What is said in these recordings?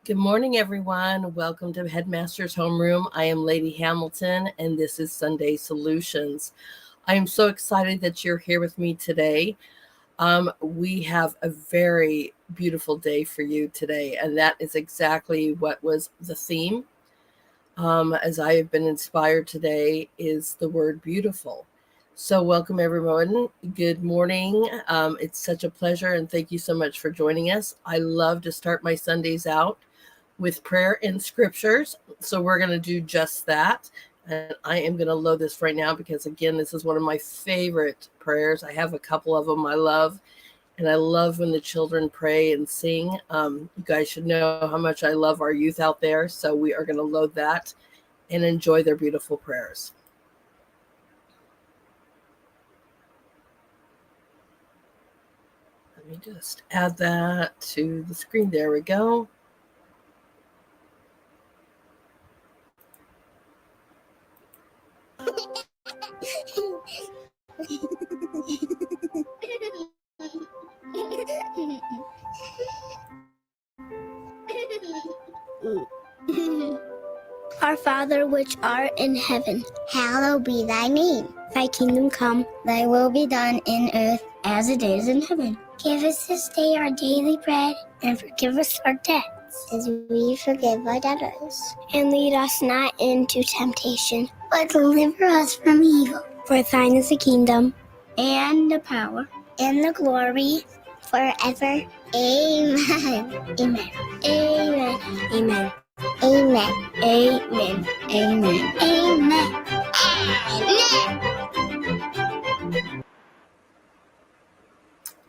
Good morning, everyone. Welcome to Headmaster's Homeroom. I am Lady Hamilton, and this is Sunday Solutions. I am so excited that you're here with me today. We have a very beautiful day for you today, and that is exactly what was the theme. As I have been inspired today, is the word beautiful. So, welcome everyone. Good morning. It's such a pleasure, and thank you so much for joining us. I love to start my Sundays out with prayer and scriptures. So we're going to do just that. And I am going to load this right now because, again, this is one of my favorite prayers. I have a couple of them I love. And I love when the children pray and sing. You guys should know how much I love our youth out there. So we are going to load that and enjoy their beautiful prayers. Let me just add that to the screen. There we go. Our Father which art in heaven, hallowed be thy name. Thy kingdom come, thy will be done in earth as it is in heaven. Give us this day our daily bread, and forgive us our debts, as we forgive our debtors. And lead us not into temptation, but deliver us from evil. For thine is the kingdom, and the power, and the glory, forever. Amen. Amen. Amen. Amen. Amen. Amen. Amen. Amen.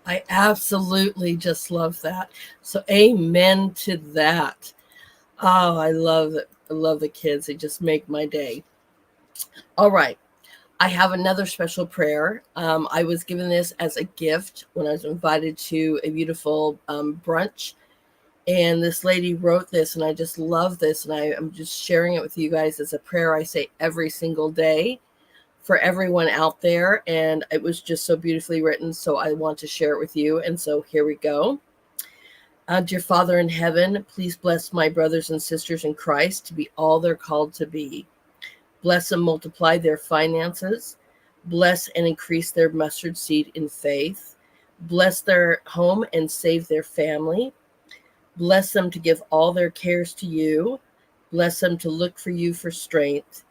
I absolutely just love that. So, amen to that. Oh, I love it. I love the kids. They just make my day. All right. I have another special prayer. I was given this as a gift when I was invited to a beautiful brunch. And this lady wrote this, and I just love this. And I'm just sharing it with you guys as a prayer I say every single day for everyone out there. And it was just so beautifully written. So I want to share it with you. And so here we go. Dear Father in heaven, please bless my brothers and sisters in Christ to be all they're called to be. Bless and multiply their finances. Bless and increase their mustard seed in faith. Bless their home and save their family. Bless them to give all their cares to you. Bless them to look for you for strength.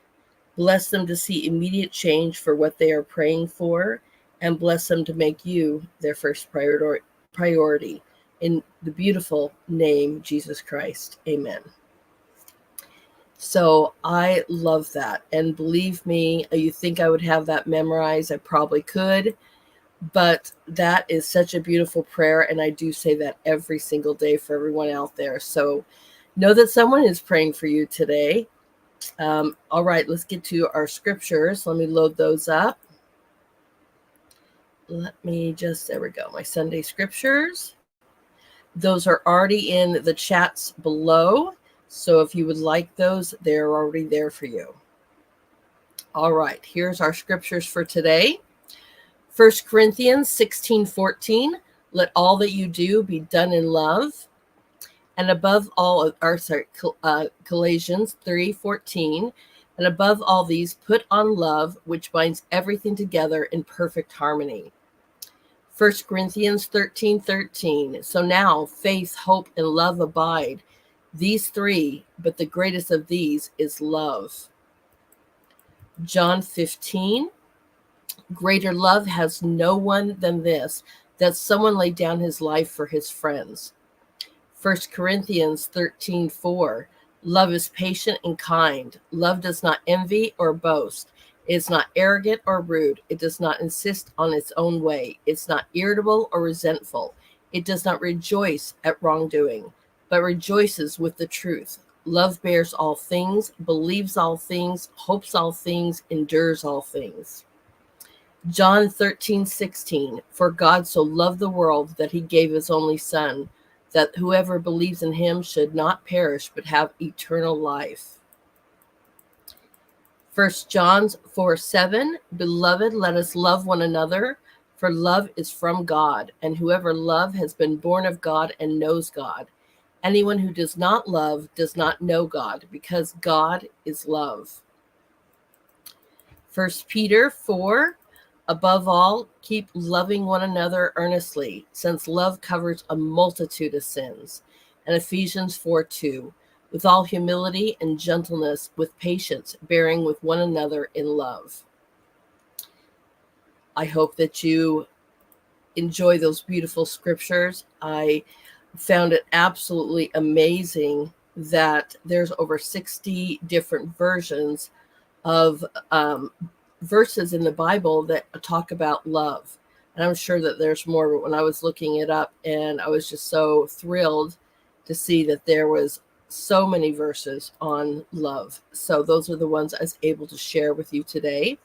Bless them to see immediate change for what they are praying for. And bless them to make you their first priority. In the beautiful name, Jesus Christ. Amen. So I love that. And believe me, you think I would have that memorized? I probably could. But that is such a beautiful prayer. And I do say that every single day for everyone out there. So know that someone is praying for you today. All right, let's get to our scriptures. Let me load those up. There we go, my Sunday scriptures. Those are already in the chats below. So if you would like those, they're already there for you. All right, here's our scriptures for today. 1 Corinthians 16:14, let all that you do be done in love. And above all, Galatians 3:14, and above all these, put on love, which binds everything together in perfect harmony. 1 Corinthians 13:13, so now faith, hope, and love abide. These three, but the greatest of these is love. John 15, greater love has no one than this, that someone lay down his life for his friends. 1 Corinthians 13:4, love is patient and kind. Love does not envy or boast. It is not arrogant or rude. It does not insist on its own way. It's not irritable or resentful. It does not rejoice at wrongdoing, but rejoices with the truth. Love bears all things, believes all things, hopes all things, endures all things. John 13:16, for God so loved the world that he gave his only Son, that whoever believes in him should not perish but have eternal life. 1 John 4:7, beloved, let us love one another, for love is from God, and whoever loves has been born of God and knows God. Anyone who does not love does not know God, because God is love. 1 Peter 4, above all, keep loving one another earnestly, since love covers a multitude of sins. And Ephesians 4:2, with all humility and gentleness, with patience, bearing with one another in love. I hope that you enjoy those beautiful scriptures. I found it absolutely amazing that there's over 60 different versions of verses in the Bible that talk about love. And I'm sure that there's more, but when I was looking it up, and I was just so thrilled to see that there was so many verses on love. So those are the ones I was able to share with you today.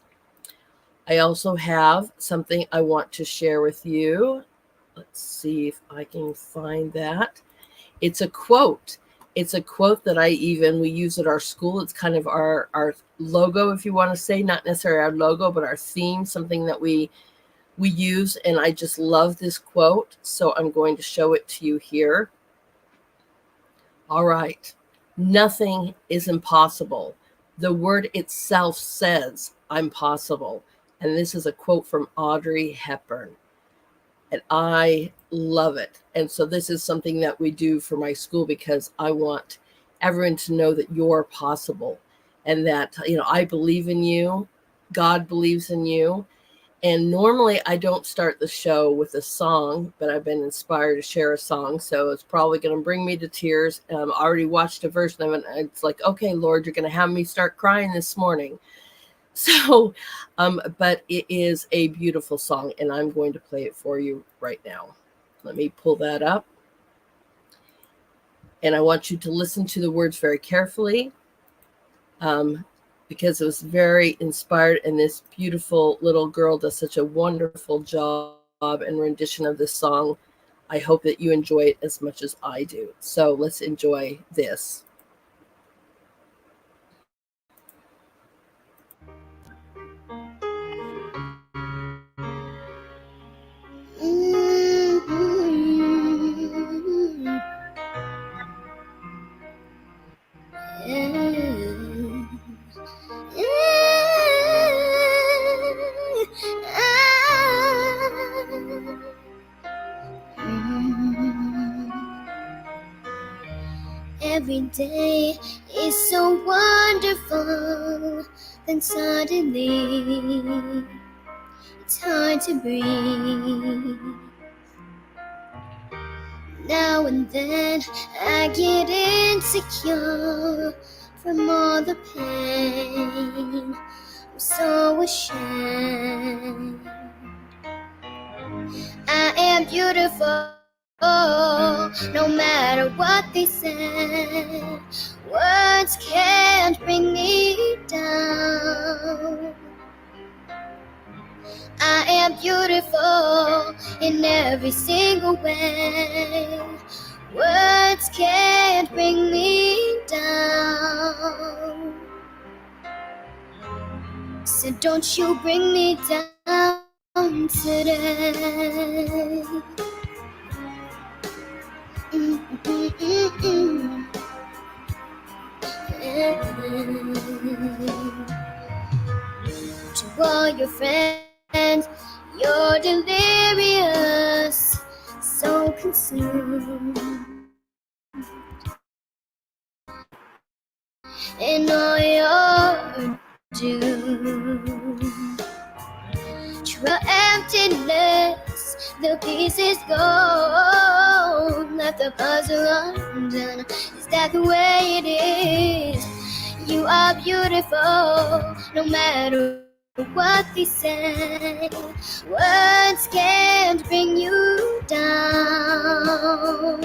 I also have something I want to share with you. Let's see if I can find that. It's a quote. It's a quote that we use at our school. It's kind of our logo, if you want to say, not necessarily our logo, but our theme, something that we use. And I just love this quote. So I'm going to show it to you here. All right. Nothing is impossible. The word itself says, I'm possible. And this is a quote from Audrey Hepburn. And I love it. And so this is something that we do for my school, because I want everyone to know that you're possible, and that, I believe in you. God believes in you. And normally I don't start the show with a song, but I've been inspired to share a song. So it's probably going to bring me to tears. I already watched a version of it. And it's like, okay, Lord, you're going to have me start crying this morning. So, but it is a beautiful song, and I'm going to play it for you right now. Let me pull that up. And I want you to listen to the words very carefully, because it was very inspired, and this beautiful little girl does such a wonderful job and rendition of this song. I hope that you enjoy it as much as I do. So let's enjoy this. Every day is so wonderful, then suddenly it's hard to breathe. Now and then I get insecure from all the pain. I'm so ashamed. I am beautiful, no matter what they say. Words can't bring me down. I am beautiful in every single way. Words can't bring me down. So don't you bring me down today. To all your friends, you're delirious, so consumed in all your doom. Your emptiness, the pieces gone, left the puzzle undone. Is that the way it is? You are beautiful, no matter what they say. Words can't bring you down.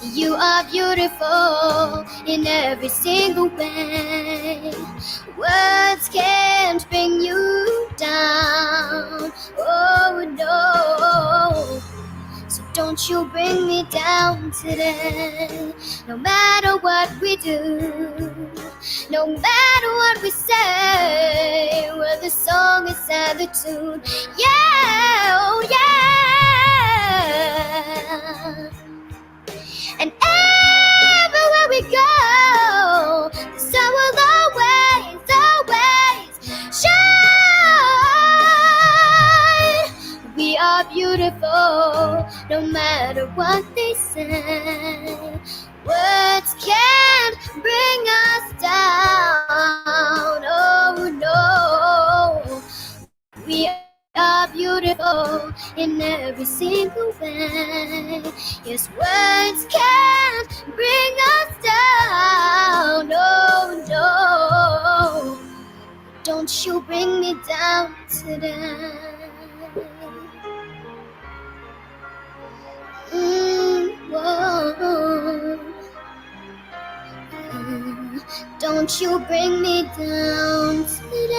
You are beautiful in every single way. Words can't bring you down. Oh no. So don't you bring me down today. No matter what we do, no matter what we say, where the song is at the tune. Yeah, oh yeah. are beautiful, no matter what they say. Words can't bring us down, oh no. We are beautiful in every single way. Yes, words can't bring us down, oh no. Don't you bring me down today. Whoa. Don't you bring me down today.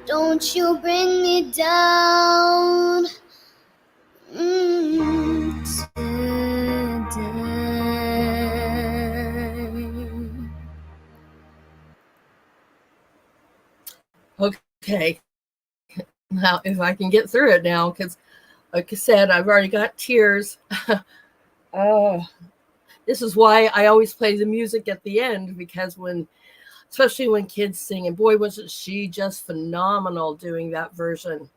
Don't you bring me down today. Okay. Now, if I can get through it now, because like I said, I've already got tears. Oh, this is why I always play the music at the end, because especially when kids sing, and boy, wasn't she just phenomenal doing that version.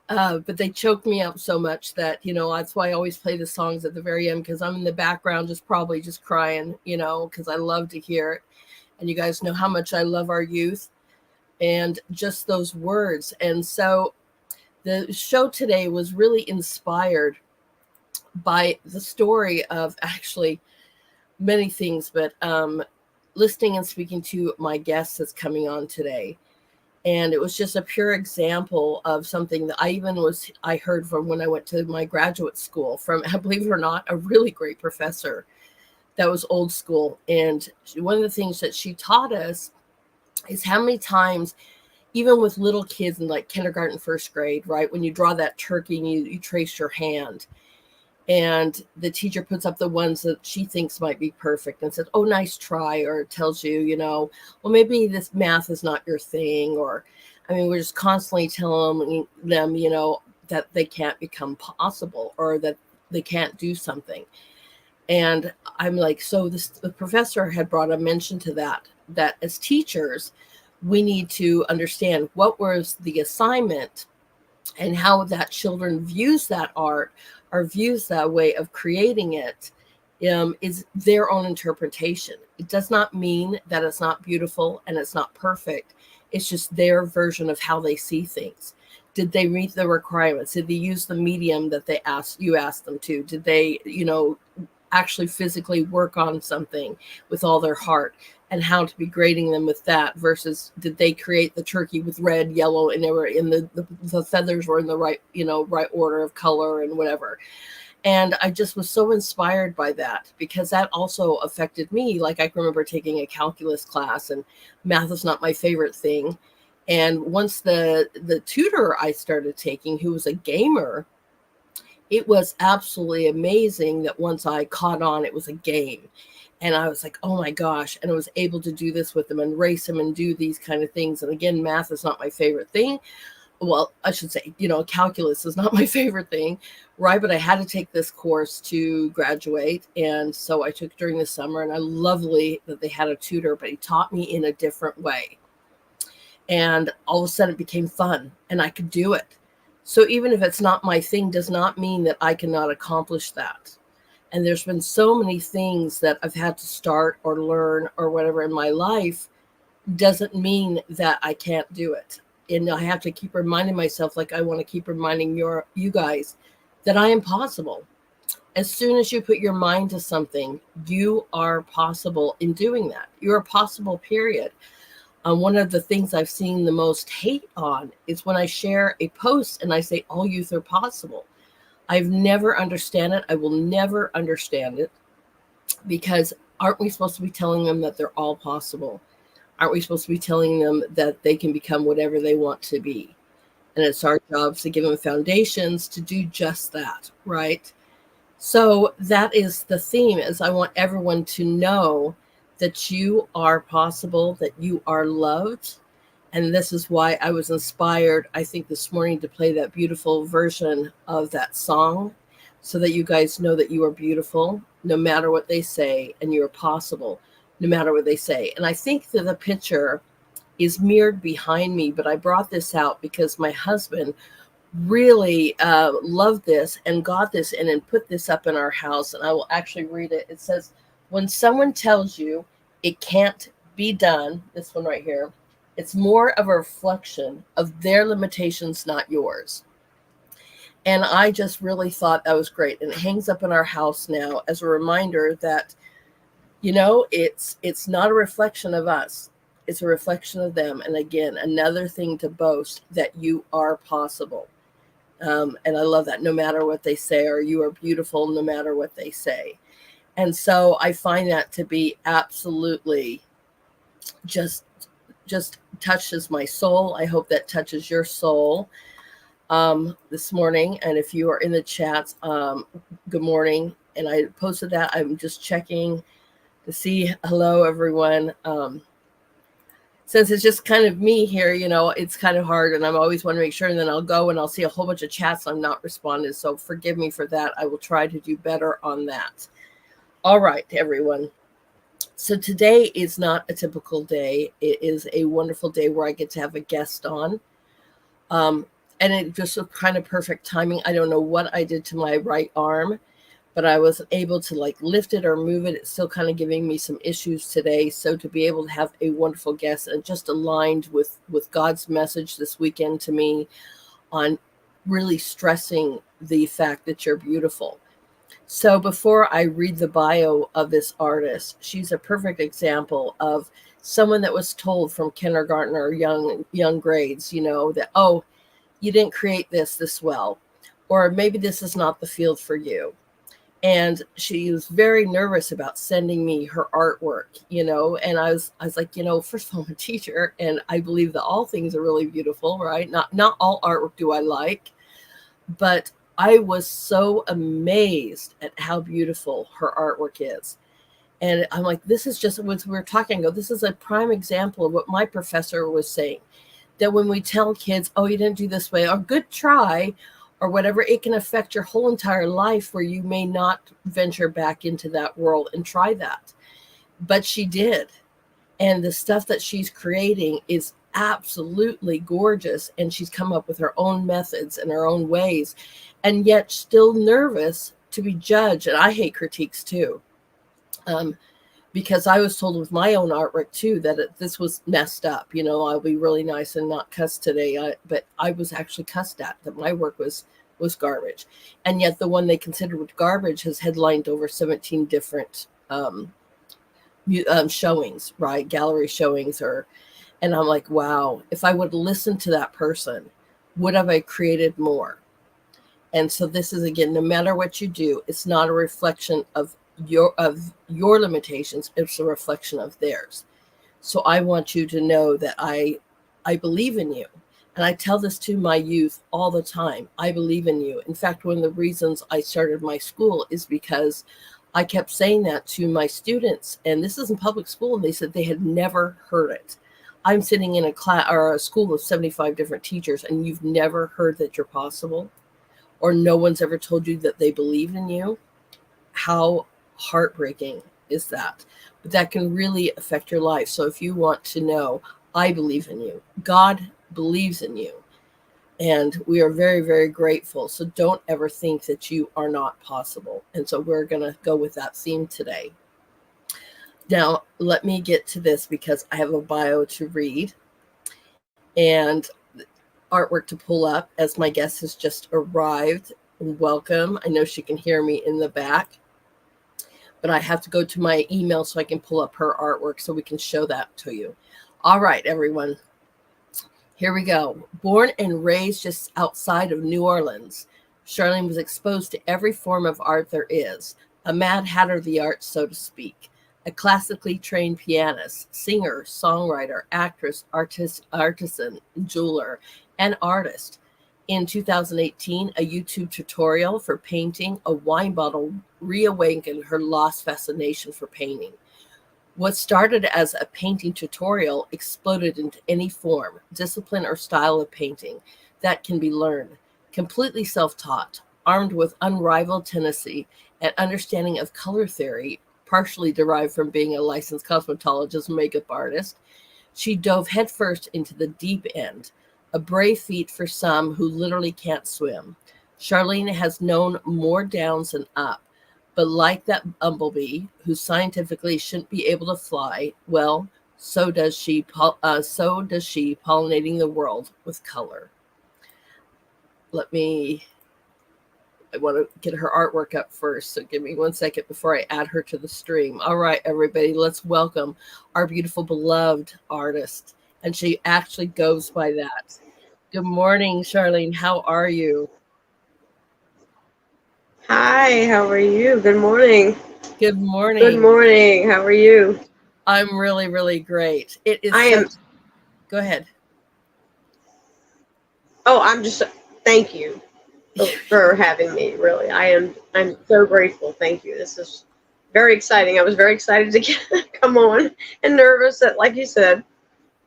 But they choked me up so much that, that's why I always play the songs at the very end, because I'm in the background probably just crying, because I love to hear it. And you guys know how much I love our youth and just those words. And so the show today was really inspired by the story of actually many things, but listening and speaking to my guest that's coming on today. And it was just a pure example of something that I heard from when I went to my graduate school from, believe it or not, a really great professor that was old school. And one of the things that she taught us is how many times, even with little kids in like kindergarten, first grade, right, when you draw that turkey and you trace your hand, and the teacher puts up the ones that she thinks might be perfect and says, oh, nice try, or tells you, well, maybe this math is not your thing. Or, I mean, we're just constantly telling them, that they can't become possible, or that they can't do something. And I'm like, so the professor had brought a mention to that as teachers, we need to understand what was the assignment and how that children views that art or views that way of creating it, is their own interpretation. It does not mean that it's not beautiful and it's not perfect. It's just their version of how they see things. Did they meet the requirements? Did they use the medium that you asked them to? Did they, actually physically work on something with all their heart, and how to be grading them with that, versus did they create the turkey with red, yellow, and they were in the feathers were in the right, right order of color and whatever. And I just was so inspired by that, because that also affected me. Like, I remember taking a calculus class, and math is not my favorite thing. And once the tutor I started taking, who was a gamer, it was absolutely amazing that once I caught on, it was a game. And I was like, oh my gosh. And I was able to do this with them and race them and do these kind of things. And again, math is not my favorite thing. Well, I should say, calculus is not my favorite thing, right? But I had to take this course to graduate. And so I took it during the summer, and I lovely that they had a tutor, but he taught me in a different way. And all of a sudden it became fun and I could do it. So even if it's not my thing, does not mean that I cannot accomplish that. And there's been so many things that I've had to start or learn or whatever in my life, doesn't mean that I can't do it. And I have to keep reminding myself, like I want to keep reminding you guys, that I am possible. As soon as you put your mind to something, you are possible in doing that. You're possible, period. One of the things I've seen the most hate on is when I share a post and I say all youth are possible. I've never understand it. I will never understand it, because aren't we supposed to be telling them that they're all possible? Aren't we supposed to be telling them that they can become whatever they want to be? And it's our jobs to give them foundations to do just that, right? So that is the theme, is I want everyone to know that you are possible, that you are loved. And this is why I was inspired, I think, this morning to play that beautiful version of that song so that you guys know that you are beautiful no matter what they say, and you are possible no matter what they say. And I think that the picture is mirrored behind me, but I brought this out because my husband really loved this and got this in and put this up in our house. And I will actually read it. It says, when someone tells you it can't be done, this one right here, it's more of a reflection of their limitations, not yours. And I just really thought that was great. And it hangs up in our house now as a reminder that, it's not a reflection of us. It's a reflection of them. And again, another thing to boast that you are possible. And I love that, no matter what they say, or you are beautiful no matter what they say. And so I find that to be absolutely just touches my soul. I hope that touches your soul this morning. And if you are in the chats, good morning. And I posted that. I'm just checking to see. Hello, everyone. Since it's just kind of me here, it's kind of hard, and I'm always want to make sure, and then I'll go and I'll see a whole bunch of chats I'm not responding. So forgive me for that. I will try to do better on that. All right, everyone. So today is not a typical day. It is a wonderful day where I get to have a guest on. And it just was kind of perfect timing. I don't know what I did to my right arm, but I wasn't able to lift it or move it. It's still kind of giving me some issues today. So to be able to have a wonderful guest and just aligned with God's message this weekend to me on really stressing the fact that you're beautiful. So before I read the bio of this artist, she's a perfect example of someone that was told from kindergarten or young grades, that, oh, you didn't create this well, or maybe this is not the field for you. And she was very nervous about sending me her artwork, and I was like, first of all, I'm a teacher, and I believe that all things are really beautiful, right? Not all artwork do I like, but I was so amazed at how beautiful her artwork is. And I'm like, this is just, when we were talking, this is a prime example of what my professor was saying, that when we tell kids, oh, you didn't do this way, or good try, or whatever, it can affect your whole entire life where you may not venture back into that world and try that. But she did. And the stuff that she's creating is absolutely gorgeous. And she's come up with her own methods and her own ways, and yet still nervous to be judged. And I hate critiques too. Because I was told with my own artwork too that this was messed up. I'll be really nice and not cuss today. But I was actually cussed at, that my work was garbage. And yet the one they considered garbage has headlined over 17 different showings, right? Gallery showings. And I'm like, wow, if I would listen to that person, would have I created more? And so this is, again, no matter what you do, it's not a reflection of your limitations, it's a reflection of theirs. So I want you to know that I believe in you. And I tell this to my youth all the time. I believe in you. In fact, one of the reasons I started my school is because I kept saying that to my students. And this is in public school, and they said they had never heard it. I'm sitting in a class or a school of 75 different teachers, and you've never heard that you're possible, or no one's ever told you that they believe in you. How heartbreaking is that? But that can really affect your life. So if you want to know, I believe in you. God believes in you. And we are very, very grateful. So don't ever think that you are not possible. And so we're going to go with that theme today. Now, let me get to this because I have a bio to read and artwork to pull up as my guest has just arrived. Welcome. I know she can hear me in the back, but I have to go to my email so I can pull up her artwork so we can show that to you. All right, everyone. Here we go. Born and raised just outside of New Orleans, Charlene was exposed to every form of art there is, a mad hatter of the arts, so to speak. A classically trained pianist, singer, songwriter, actress, artisan, jeweler, and artist. In 2018, a YouTube tutorial for painting a wine bottle reawakened her lost fascination for painting. What started as a painting tutorial exploded into any form, discipline, or style of painting that can be learned. Completely self-taught, armed with unrivaled tenacity and understanding of color theory, partially derived from being a licensed cosmetologist and makeup artist, she dove headfirst into the deep end, a brave feat for some who literally can't swim. Charlene has known more downs than up, but like that bumblebee who scientifically shouldn't be able to fly, well, so does she pollinating the world with color. I want to get her artwork up first, so give me 1 second before I add her to the stream. All right, everybody, let's welcome our beautiful, beloved artist. And she actually goes by that. Good morning, Charlene. How are you? Hi, how are you? Good morning. Good morning. Good morning. How are you? I'm really, really great. It is Go ahead. Thank you for having me, really. I'm so grateful. Thank you. This is very exciting. I was very excited to come on and nervous that, like you said.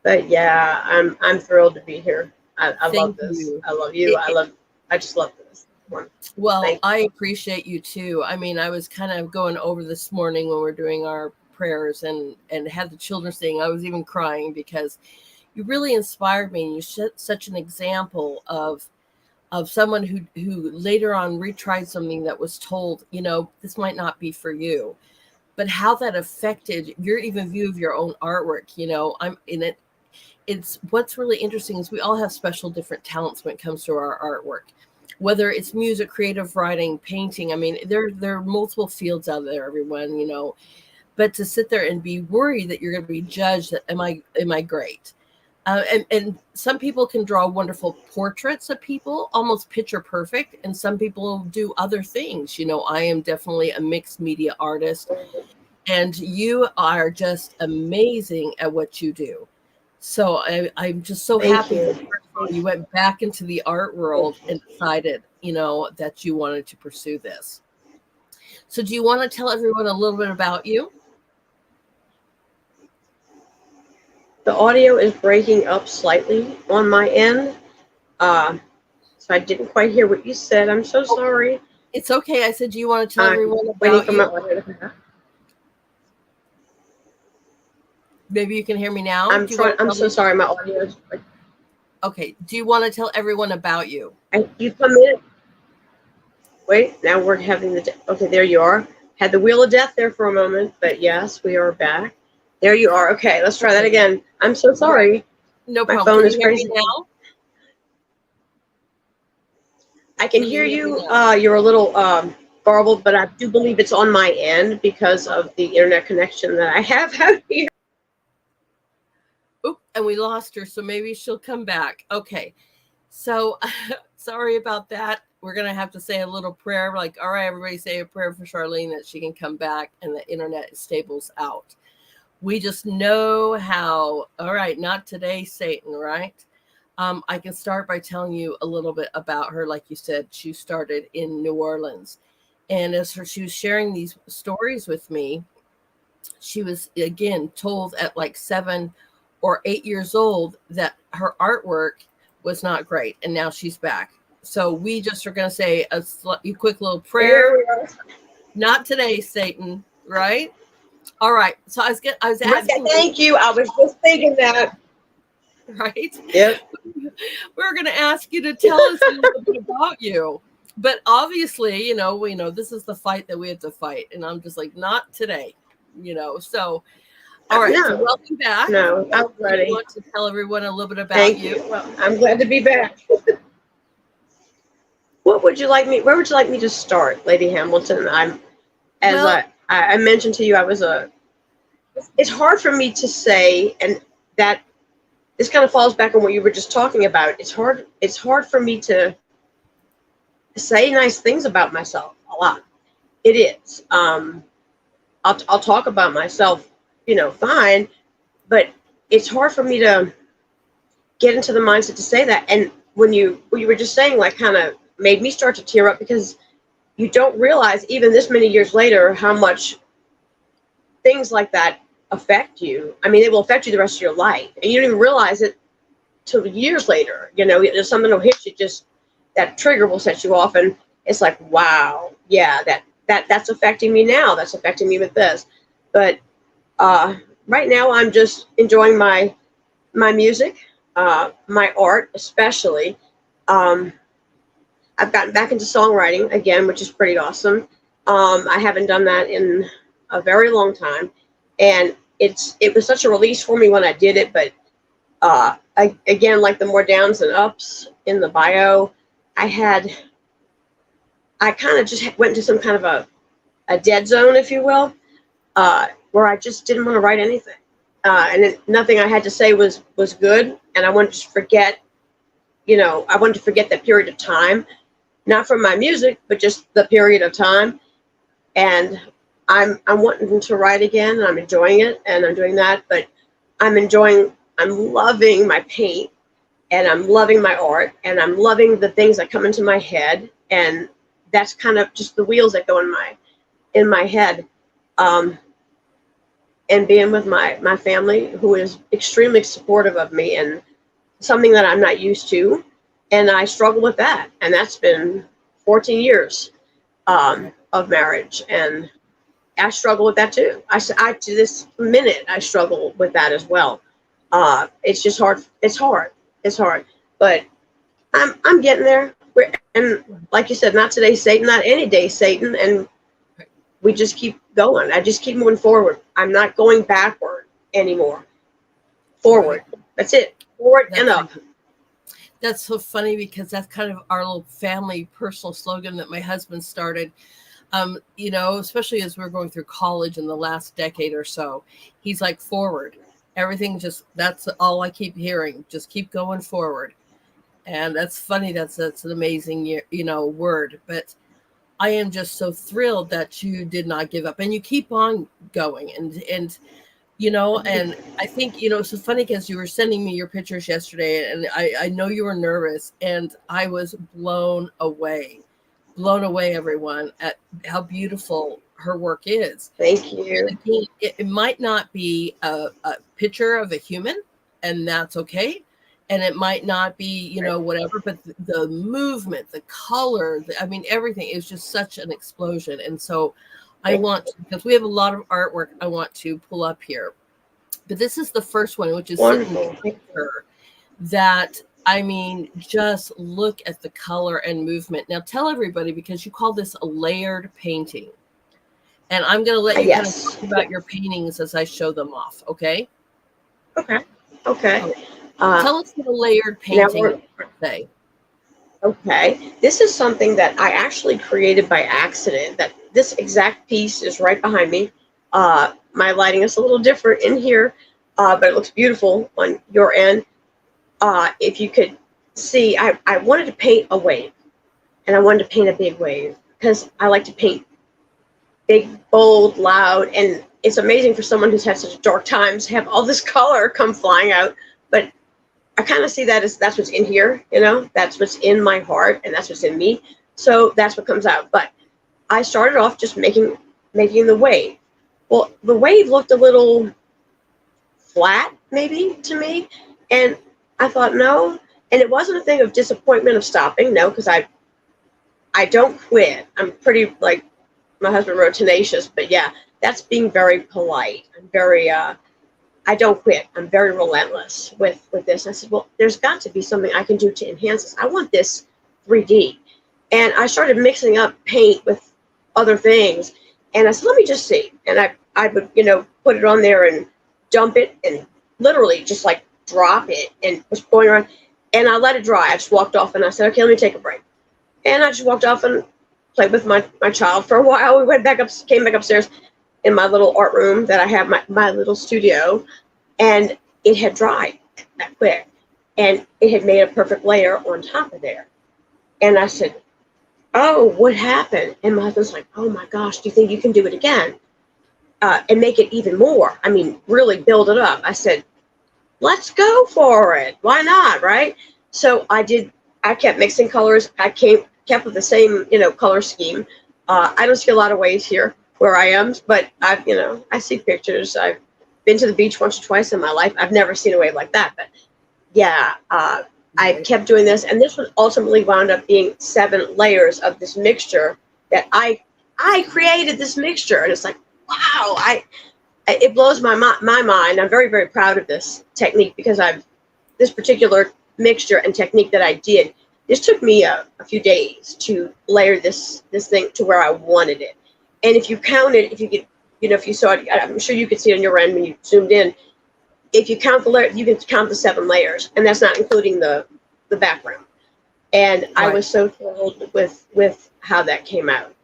But yeah, I'm thrilled to be here. I love this. You. I love you. I just love this one. Well, I appreciate you too. I mean, I was kind of going over this morning when we're doing our prayers and had the children sing. I was even crying because you really inspired me, and you set such an example of someone who later on retried something that was told, this might not be for you, but how that affected your even view of your own artwork. I'm in it. It's what's really interesting is we all have special different talents when it comes to our artwork, whether it's music, creative writing, painting. I mean, there are multiple fields out there, everyone, but to sit there and be worried that you're going to be judged, that am I great? And some people can draw wonderful portraits of people, almost picture perfect. And some people do other things. I am definitely a mixed media artist, and you are just amazing at what you do. So I'm just so happy that you went back into the art world and decided, that you wanted to pursue this. So do you want to tell everyone a little bit about you? The audio is breaking up slightly on my end. So I didn't quite hear what you said. I'm so sorry. It's okay. I said, do you want to tell everyone about you? Maybe you can hear me now. I'm so sorry. My audio is okay. Do you want to tell everyone about you? You come in. Wait, now we're having okay, there you are. Had the wheel of death there for a moment, but yes, we are back. There you are. Okay, let's try that again. I'm so sorry. No problem. My phone is crazy now. I can hear you. You're a little garbled, but I do believe it's on my end because of the internet connection that I have out here. Oop, and we lost her, so maybe she'll come back. Okay, so sorry about that. We're going to have to say a little prayer. Like, all right, everybody say a prayer for Charlene that she can come back and the internet stables out. We just know how, all right, not today, Satan, right? I can start by telling you a little bit about her. Like you said, she started in New Orleans. And as she was sharing these stories with me, she was, again, told at like 7 or 8 years old that her artwork was not great. And now she's back. So we just are going to say a quick little prayer. Not today, Satan, right? All right. So I was asking. Thank you. I was just thinking that. Right? Yep. We're going to ask you to tell us a little bit about you. But obviously, we know this is the fight that we have to fight. And I'm just like, not today, So, all right. No. So welcome back. No, I'm ready. I want to tell everyone a little bit about you. Well, I'm glad to be back. Where would you like me to start, Lady Hamilton? I mentioned to you, it's hard for me to say, and that this kind of falls back on what you were just talking about. It's hard for me to say nice things about myself a lot. It is. I'll talk about myself, fine, but it's hard for me to get into the mindset to say that. And what you were just saying, like, kind of made me start to tear up, because you don't realize, even this many years later, how much things like that affect you. I mean, it will affect you the rest of your life, and you don't even realize it till years later. Something will hit you, just that trigger will set you off. And it's like, wow, yeah, that's affecting me now. That's affecting me with this. But right now, I'm just enjoying my music, my art, especially. Um, I've gotten back into songwriting again, which is pretty awesome. I haven't done that in a very long time, and it was such a release for me when I did it. But again, like the more downs and ups in the bio, I kind of just went into some kind of a dead zone, if you will, where I just didn't want to write anything, nothing I had to say was good, and I wanted to forget. I wanted to forget that period of time, not from my music, but just the period of time. And I'm wanting to write again, and I'm enjoying it, and I'm doing that. But I'm loving my paint, and I'm loving my art, and I'm loving the things that come into my head, and that's kind of just the wheels that go in my head. And being with my family, who is extremely supportive of me, and something that I'm not used to, and I struggle with that, and that's been 14 years of marriage, and I struggle with that too. I to this minute I struggle with that as well. It's just hard. It's hard. It's hard, but I'm getting there. And like you said, not today, Satan. Not any day, Satan. And we just keep going. I just keep moving forward. I'm not going backward anymore. Forward. That's it. Forward and up. That's so funny, because that's kind of our little family personal slogan that my husband started. Especially as we're going through college in the last decade or so, he's like, forward. Everything that's all I keep hearing. Just keep going forward. And that's funny. That's an amazing, word. But I am just so thrilled that you did not give up, and you keep on going. And I think, it's so funny, because you were sending me your pictures yesterday, and I know you were nervous, and I was blown away, everyone, at how beautiful her work is. Thank you. Again, it might not be a picture of a human, and that's okay. And it might not be, whatever, but the movement, the color, everything is just such an explosion. And so because we have a lot of artwork I want to pull up here, but this is the first one, which is wonderful. That, just look at the color and movement. Now tell everybody, because you call this a layered painting, and I'm going to let you kind of talk about your paintings as I show them off. Okay. Okay. Tell us what a layered painting say. Okay. This is something that I actually created by accident. That this exact piece is right behind me. My lighting is a little different in here, but it looks beautiful on your end. If you could see, I wanted to paint a wave, and I wanted to paint a big wave, because I like to paint big, bold, loud, and it's amazing for someone who's had such dark times to have all this color come flying out. But I kind of see that as that's what's in here, that's what's in my heart, and that's what's in me. So that's what comes out. But I started off just making the wave. Well, the wave looked a little flat, maybe, to me. And I thought, no. And it wasn't a thing of disappointment, of stopping. No, because I don't quit. I'm pretty, like my husband wrote, tenacious. But yeah, that's being very polite. I'm very, I don't quit. I'm very relentless with this. I said, well, there's got to be something I can do to enhance this. I want this 3D. And I started mixing up paint with other things. And I said, let me just see. And I would, put it on there and dump it and literally just like drop it and was going around. And I let it dry. I just walked off, and I said, okay, let me take a break. And I just walked off and played with my child for a while. We came back upstairs in my little art room that I have, my little studio. And it had dried that quick. And it had made a perfect layer on top of there. And I said, oh, what happened? And my husband's like, oh my gosh, do you think you can do it again? And make it even more? Really build it up. I said, let's go for it. Why not, right? So I kept mixing colors. I kept with the same, color scheme. I don't see a lot of waves here where I am, but I see pictures. I've been to the beach once or twice in my life. I've never seen a wave like that. But yeah, I kept doing this, and this one ultimately wound up being 7 layers of this mixture that I created this mixture, and it's like, wow, it blows my mind. I'm very, very proud of this technique because this particular mixture and technique that I did. This took me a few days to layer this thing to where I wanted it. And if you count it, if you could, if you saw it, I'm sure you could see it on your end when you zoomed in. If you count the layer, you can count the 7 layers, and that's not including the background. And right. I was so thrilled with how that came out.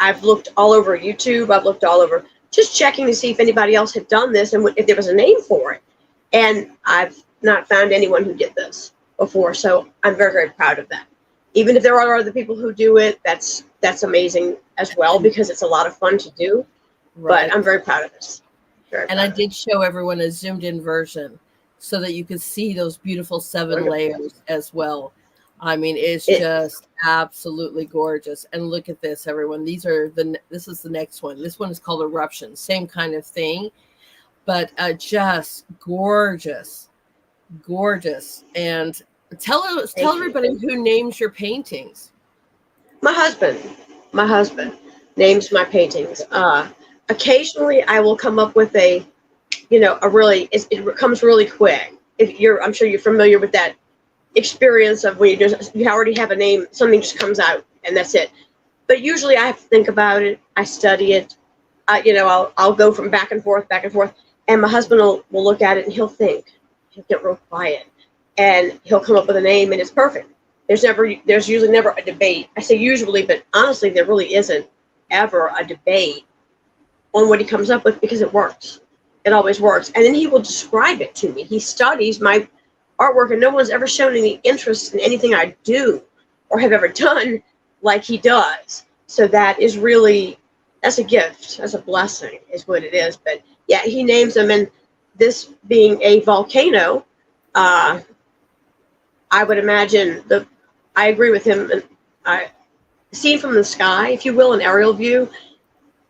I've looked all over YouTube. I've looked all over, just checking to see if anybody else had done this and if there was a name for it. And I've not found anyone who did this before. So I'm very, very proud of that. Even if there are other people who do it, that's amazing as well, because it's a lot of fun to do. Right. But I'm very proud of this. And I did show everyone a zoomed in version so that you could see those beautiful 7 layers as well. I mean, it's just absolutely gorgeous. And look at this, everyone. This is the next one. This one is called Eruption. Same kind of thing, but just gorgeous, gorgeous. And tell everybody who names your paintings. My husband names my paintings. Occasionally I will come up with it comes really quick. I'm sure you're familiar with that experience of when you already have a name, something just comes out and that's it. But usually I have to think about it. I study it. I'll go from back and forth, and my husband will look at it and he'll think. He'll get real quiet and he'll come up with a name, and it's perfect. There's usually never a debate. I say usually, but honestly, there really isn't ever a debate on what he comes up with, because it works. It always works. And then he will describe it to me. He studies my artwork, and no one's ever shown any interest in anything I do or have ever done like he does. So that's a gift. That's a blessing is what it is. But yeah, he names them. And this being a volcano, I would imagine I agree with him. And seen from the sky, if you will, an aerial view,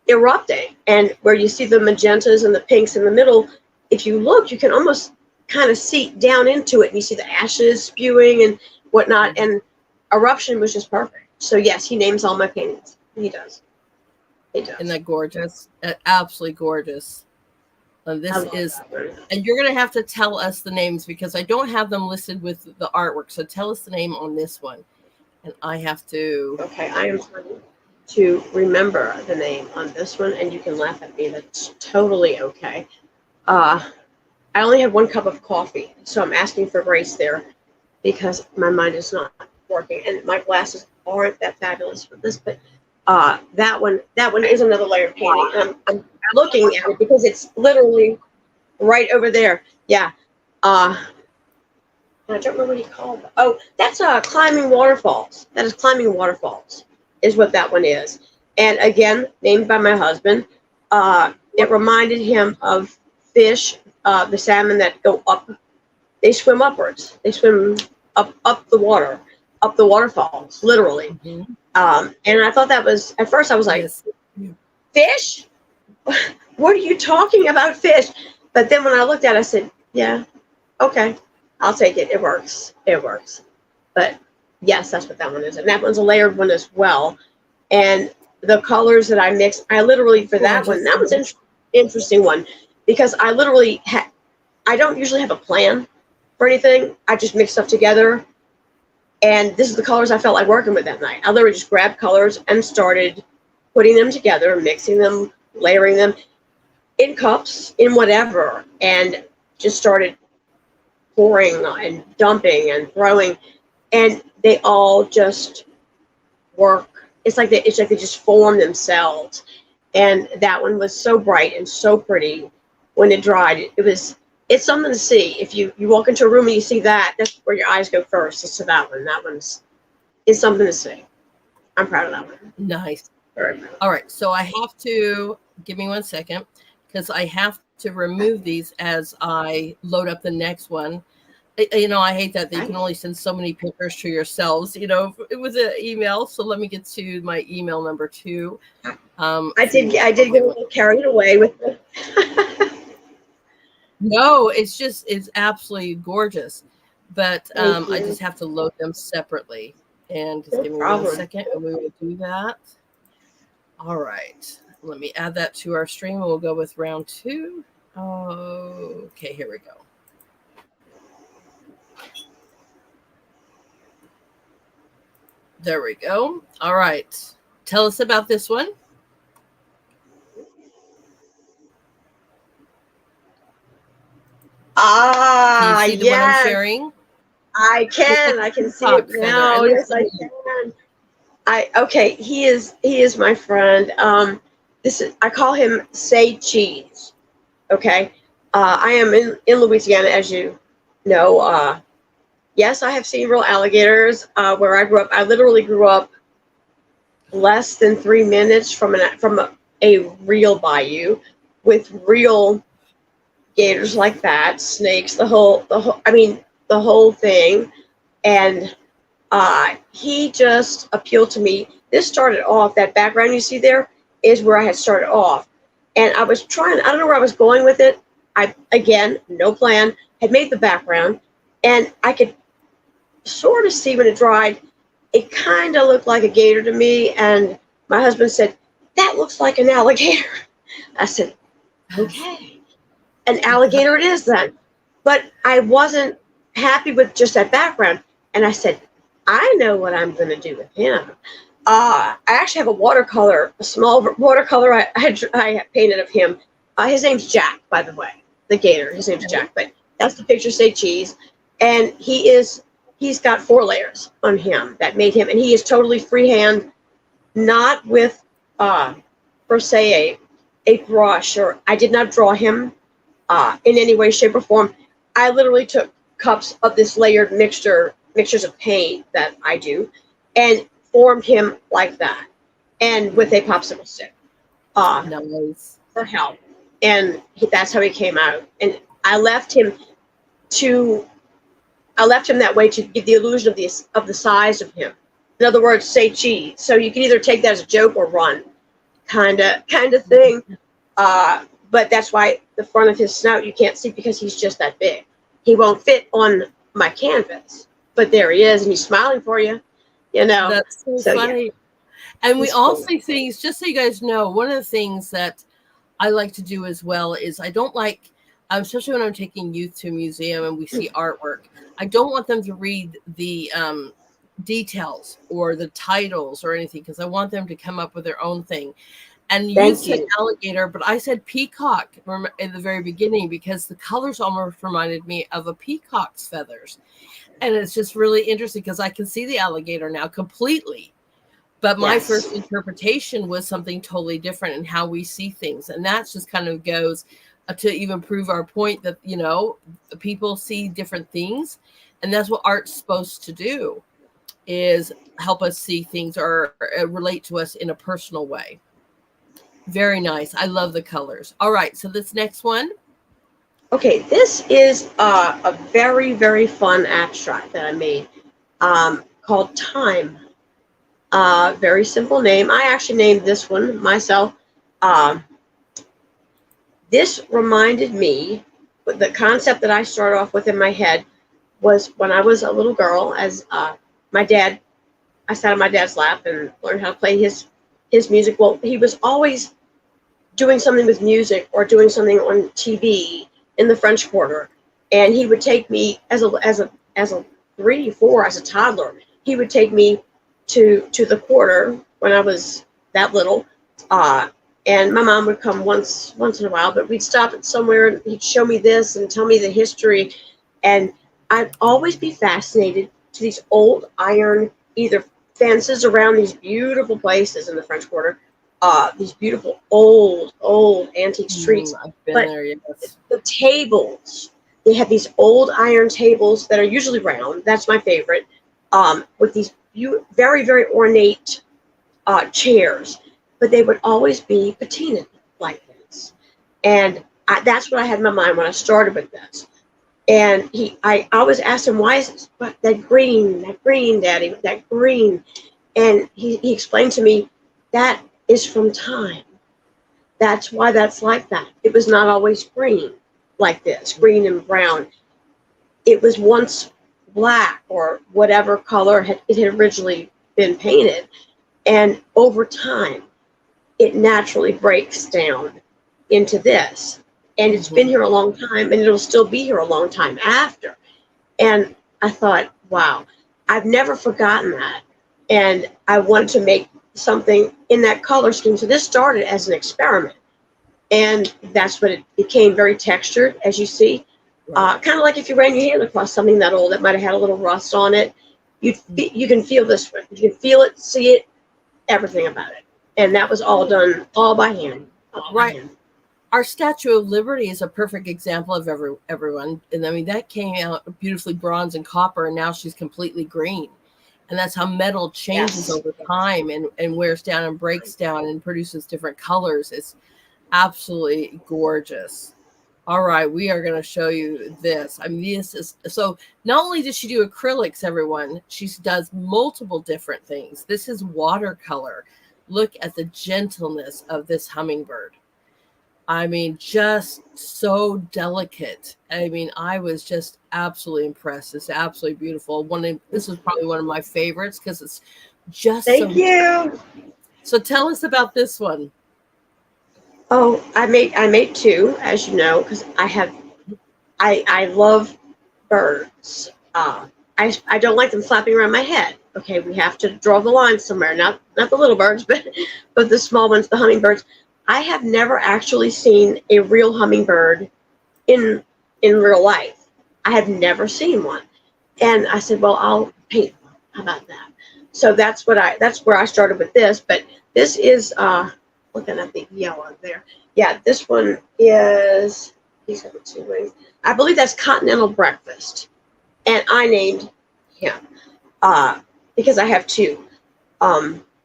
erupting, and where you see the magentas and the pinks in the middle, if you look, you can almost kind of see down into it, and you see the ashes spewing and whatnot, and Eruption was just perfect. So yes, he names all my paintings. He does. Isn't that gorgeous? Absolutely gorgeous. And and you're going to have to tell us the names, because I don't have them listed with the artwork. So tell us the name on this one, and I have to. Okay, I am trying to remember the name on this one, and you can laugh at me. That's totally okay. I only have 1 cup of coffee, so I'm asking for grace there, because my mind is not working, and my glasses aren't that fabulous for this. But that one is another layer of painting, and I'm looking at it because it's literally right over there. Yeah. I don't remember what he called it. Oh, that's Climbing Waterfalls. That is Climbing Waterfalls, is what that one is. And again, named by my husband. It reminded him of fish, the salmon that go up. They swim upwards. They swim up the water, up the waterfalls, literally. Mm-hmm. And I thought that was, at first I was like, fish? What are you talking about, fish? But then when I looked at it, I said, yeah, okay, I'll take it. It works. It works. But yes, that's what that one is. And that one's a layered one as well. And the colors that I mixed, I literally, for that one, that was an interesting one, because I literally I don't usually have a plan for anything. I just mix stuff together. And this is the colors I felt like working with that night. I literally just grabbed colors and started putting them together, mixing them, layering them in cups, in whatever, and just started pouring and dumping and throwing, and they all just work. It's like they just form themselves. And that one was so bright and so pretty when it dried. It's something to see. If you walk into a room and you see that, that's where your eyes go first. It's to that one. That it's something to see. I'm proud of that one. Nice. Very proud. All right. So I have to, give me 1 second, because I have to remove these as I load up the next one. I hate that you can only send so many pictures to yourselves. It was an email. So let me get to my email number 2. I did get a little carried away with it. No, it's absolutely gorgeous. but Thank I you. just have to load them separately. And just No give me one problem. second, and we will do that. All right. Let me add that to our stream, and we'll go with round 2. Okay, here we go. There we go. All right. Tell us about this one. Can you see the one I'm Yes, sharing? I Looks like can. I a can see it peacock feather. now. And Yes, I listen, can. Okay. He is my friend. I call him Say Cheese. Okay. I am in Louisiana, as you know. Yes, I have seen real alligators where I grew up. I literally grew up less than 3 minutes from a real bayou with real gators like that, snakes, the whole thing. And he just appealed to me. This started off, that background you see there is where I had started off. And I was trying, I don't know where I was going with it. Again, no plan, had made the background, and I could sort of see when it dried, it kind of looked like a gator to me. And my husband said, "That looks like an alligator." I said, "Okay, an alligator it is then." But I wasn't happy with just that background. And I said, "I know what I'm going to do with him." I actually have a small watercolor I painted of him. His name's Jack, by the way, the gator. His name's Jack, but that's the picture, Say Cheese. And he's got 4 layers on him that made him, and he is totally freehand, not with, per se, a brush, or I did not draw him in any way, shape, or form. I literally took cups of this layered mixtures of paint that I do, and formed him like that, and with a popsicle stick nice. for help. And that's how he came out. And I left him to I left him that way to give the illusion of the size of him. In other words, say cheese. So you can either take that as a joke or run, kind of thing. But that's why the front of his snout you can't see, because he's just that big. He won't fit on my canvas, but there he is, and he's smiling for you. That's so So funny. yeah, And we he's all cool. say things, just so you guys know, one of the things that I like to do as well is I don't like, especially when I'm taking youth to a museum and we see artwork, I don't want them to read the details or the titles or anything, because I want them to come up with their own thing. And you Thank said you. alligator, but I said peacock in the very beginning because the colors almost reminded me of a peacock's feathers. And it's just really interesting because I can see the alligator now completely. But my first Yes. interpretation was something totally different in how we see things. And that just kind of goes to even prove our point that, people see different things. And that's what art's supposed to do, is help us see things or relate to us in a personal way. Very nice. I love the colors. All right. So this next one. Okay, this is a very, very fun abstract that I made called Time. Very simple name. I actually named this one myself. Um, this reminded me, the concept that I started off with in my head was when I was a little girl, as my dad, I sat on my dad's lap and learned how to play his music. Well, he was always doing something with music or doing something on TV in the French Quarter, and he would take me as a 3, 4, as a toddler. He would take me to the quarter when I was that little, and my mom would come once in a while, but we'd stop at somewhere and he'd show me this and tell me the history, and I'd always be fascinated to these old iron either fences around these beautiful places in the French Quarter, these beautiful old antique streets. I've been But there, yes. the tables, they have these old iron tables that are usually round. That's my favorite, with these very, very ornate chairs. But they would always be patinaed like this. And that's what I had in my mind when I started with this. And I always asked him, "Why is it that green, Daddy, that green?" And he explained to me, that is from time. That's why that's like that. It was not always green like this, green and brown. It was once black or whatever color it had originally been painted. And over time, it naturally breaks down into this. And it's been here a long time, and it'll still be here a long time after. And I thought, wow, I've never forgotten that. And I wanted to make something in that color scheme. So this started as an experiment. And that's what it became, very textured, as you see. Right. Kind of like if you ran your hand across something that old that might have had a little rust on it. You can feel this one. You can feel it, see it, everything about it. And that was all done all by hand. Right. By hand. Our Statue of Liberty is a perfect example of everyone. And I mean, that came out beautifully bronze and copper, and now she's completely green. And that's how metal changes over time and wears down and breaks down and produces different colors. It's absolutely gorgeous. All right, we are going to show you this. I mean, this is, so not only does she do acrylics, everyone, she does multiple different things. This is watercolor. Look at the gentleness of this hummingbird. I mean, just so delicate. I mean, I was just absolutely impressed. It's absolutely beautiful. This is probably one of my favorites because it's just Thank you. So tell us about this one. Oh, I made two, as you know, because I love birds. I don't like them flapping around my head. Okay, we have to draw the line somewhere. Not the little birds, but the small ones, the hummingbirds. I have never actually seen a real hummingbird in real life. I have never seen one. And I said, well, I'll paint one. How about that? So that's where I started with this. But this is looking at the yellow there. Yeah, this one is, he's got 2 wings. I believe that's Continental Breakfast. And I named him because I have 2.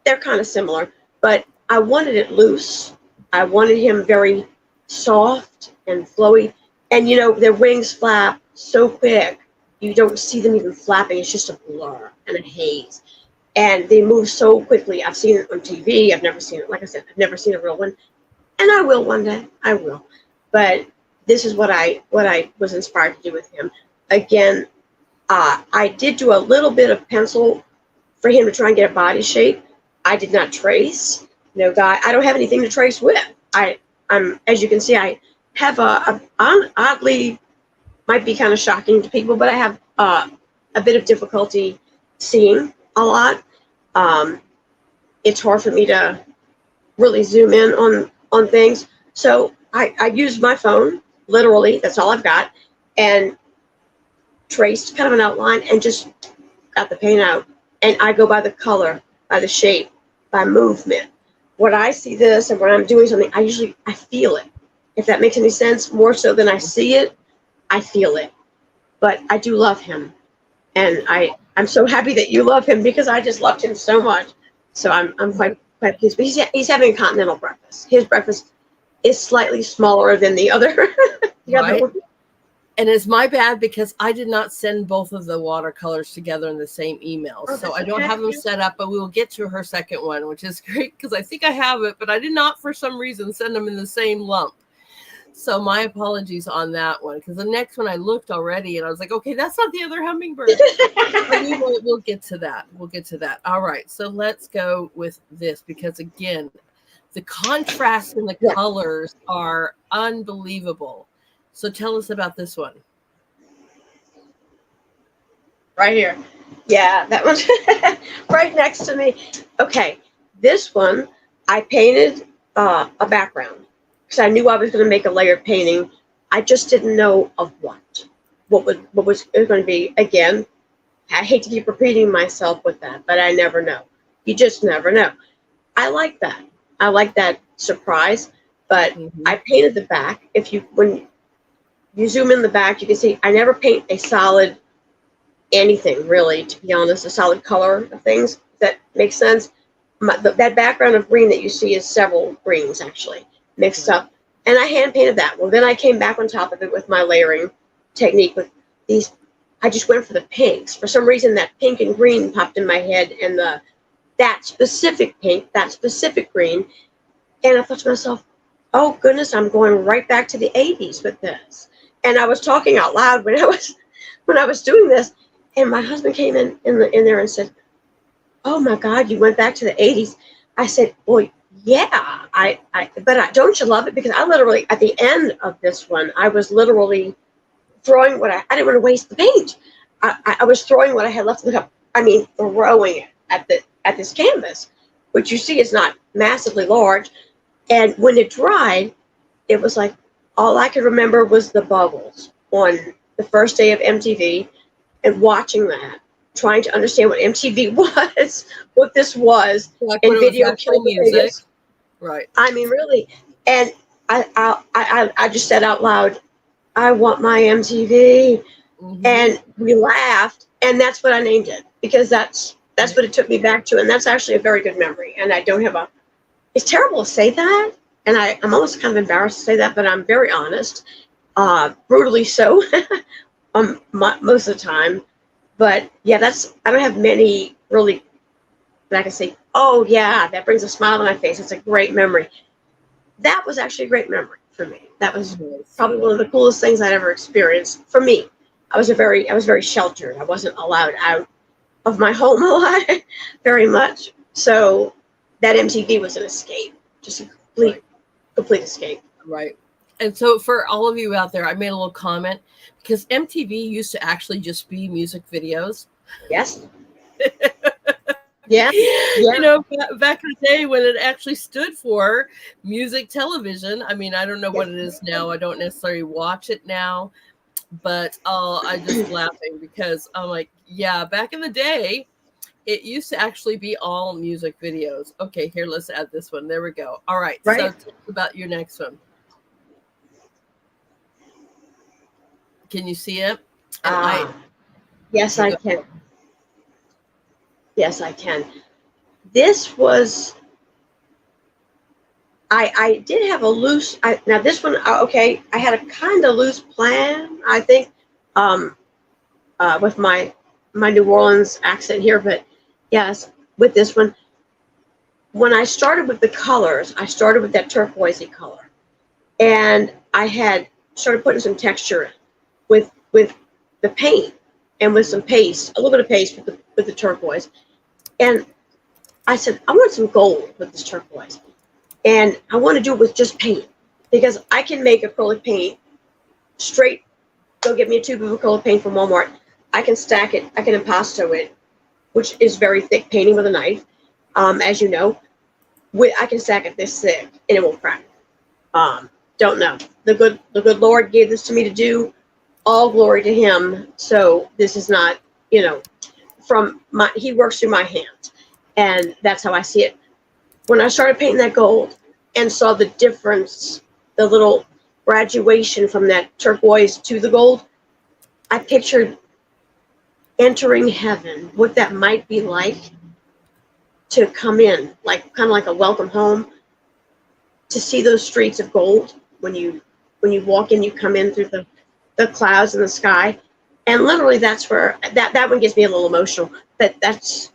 They're kind of similar, but I wanted it loose. I wanted him very soft and flowy. And, you know, their wings flap so quick, you don't see them even flapping. It's just a blur and a haze. And they move so quickly. I've seen it on TV. I've never seen it. Like I said, I've never seen a real one. And I will one day. I will. But this is what I was inspired to do with him. Again, I did do a little bit of pencil for him to try and get a body shape. I did not trace. No, guy, I don't have anything to trace with. I'm, as you can see, I have oddly, might be kind of shocking to people, but I have a bit of difficulty seeing a lot. It's hard for me to really zoom in on things. So I use my phone, literally, that's all I've got, and traced kind of an outline and just got the paint out. And I go by the color, by the shape, by movement. When I see this and when I'm doing something, I feel it. If that makes any sense, more so than I see it, I feel it. But I do love him. And I'm so happy that you love him because I just loved him so much. So I'm quite pleased. But he's having a continental breakfast. His breakfast is slightly smaller than the other. Right. Other one. And it's my bad because I did not send both of the watercolors together in the same email. So I don't have them set up, but we will get to her second one, which is great because I think I have it, but I did not, for some reason, send them in the same lump. So my apologies on that one, because the next one I looked already and I was like, okay, that's not the other hummingbird. We'll get to that. We'll get to that. All right. So let's go with this because, again, the contrast in the colors are unbelievable. So tell us about this one. Right here. Yeah, that one's right next to me. Okay, this one, I painted a background because I knew I was going to make a layered painting. I just didn't know of what was it going to be. Again, I hate to keep repeating myself with that, but I never know. You just never know. I like that. I like that surprise, but I painted the back. When you zoom in the back, you can see I never paint a solid anything, really, to be honest, a solid color of things. If that makes sense. That background of green that you see is several greens, actually, mixed up. And I hand painted that. Well, then I came back on top of it with my layering technique with these. I just went for the pinks. For some reason, that pink and green popped in my head, and that specific pink, that specific green. And I thought to myself, oh, goodness, I'm going right back to the 80s with this. And I was talking out loud when I was doing this, And my husband came in there and said, "Oh my God, you went back to the '80s." I said, "Well, yeah, don't you love it?" Because I literally, at the end of this one, I was literally throwing what I didn't want to waste the paint. I was throwing what I had left in the cup. I mean, throwing it at this canvas, which you see is not massively large. And when it dried, it was like all I could remember was the bubbles on the first day of MTV and watching that, trying to understand what MTV was, what this was, Like when and it was video actually killed the music. videos. Right. I mean, really. And I just said out loud, "I want my MTV," Mm-hmm. and we laughed, and that's what I named it, because that's what it took me back to, and that's actually a very good memory. And I don't have a. It's terrible to say that, and I'm almost kind of embarrassed to say that, but I'm very honest, brutally so, most of the time. But yeah, I don't have many really that I can say, "Oh yeah, that brings a smile to my face. It's a great memory." That was actually a great memory for me. That was probably one of the coolest things I'd ever experienced. For me, I was very sheltered. I wasn't allowed out of my home a lot, very much. So that MTV was an escape, just a complete escape. Right. And so for all of you out there, I made a little comment because MTV used to actually just be music videos. Yes. Yeah. You know, back in the day when it actually stood for music television. I mean, I don't know what it is now. I don't necessarily watch it now, but I'm just laughing because I'm like, yeah, back in the day, it used to actually be all music videos. Okay, here, let's add this one. There we go. All right. So tell us about your next one. Can you see it? Yes, I can. Yes, I can. This was. I did have a loose. Now this one, okay. I had a kind of loose plan, I think, with my New Orleans accent here, but yes, with this one, when I started with the colors, I started with that turquoisey color, and I had started putting some texture in with the paint and with some paste, a little bit of paste with the turquoise, and I said I want some gold with this turquoise, and I want to do it with just paint because I can make acrylic paint straight. Go get me a tube of acrylic paint from Walmart. I can stack it. I can impasto it, which is very thick painting with a knife, as you know. I can stack it this thick and it won't crack. Don't know. The good Lord gave this to me to do. All glory to Him. So this is not, He works through my hands, and that's how I see it. When I started painting that gold and saw the difference, the little graduation from that turquoise to the gold, I pictured entering heaven, what that might be like to come in, like kind of like a welcome home, to see those streets of gold when you walk in, you come in through the clouds in the sky, and literally that's where that one gets me a little emotional. That's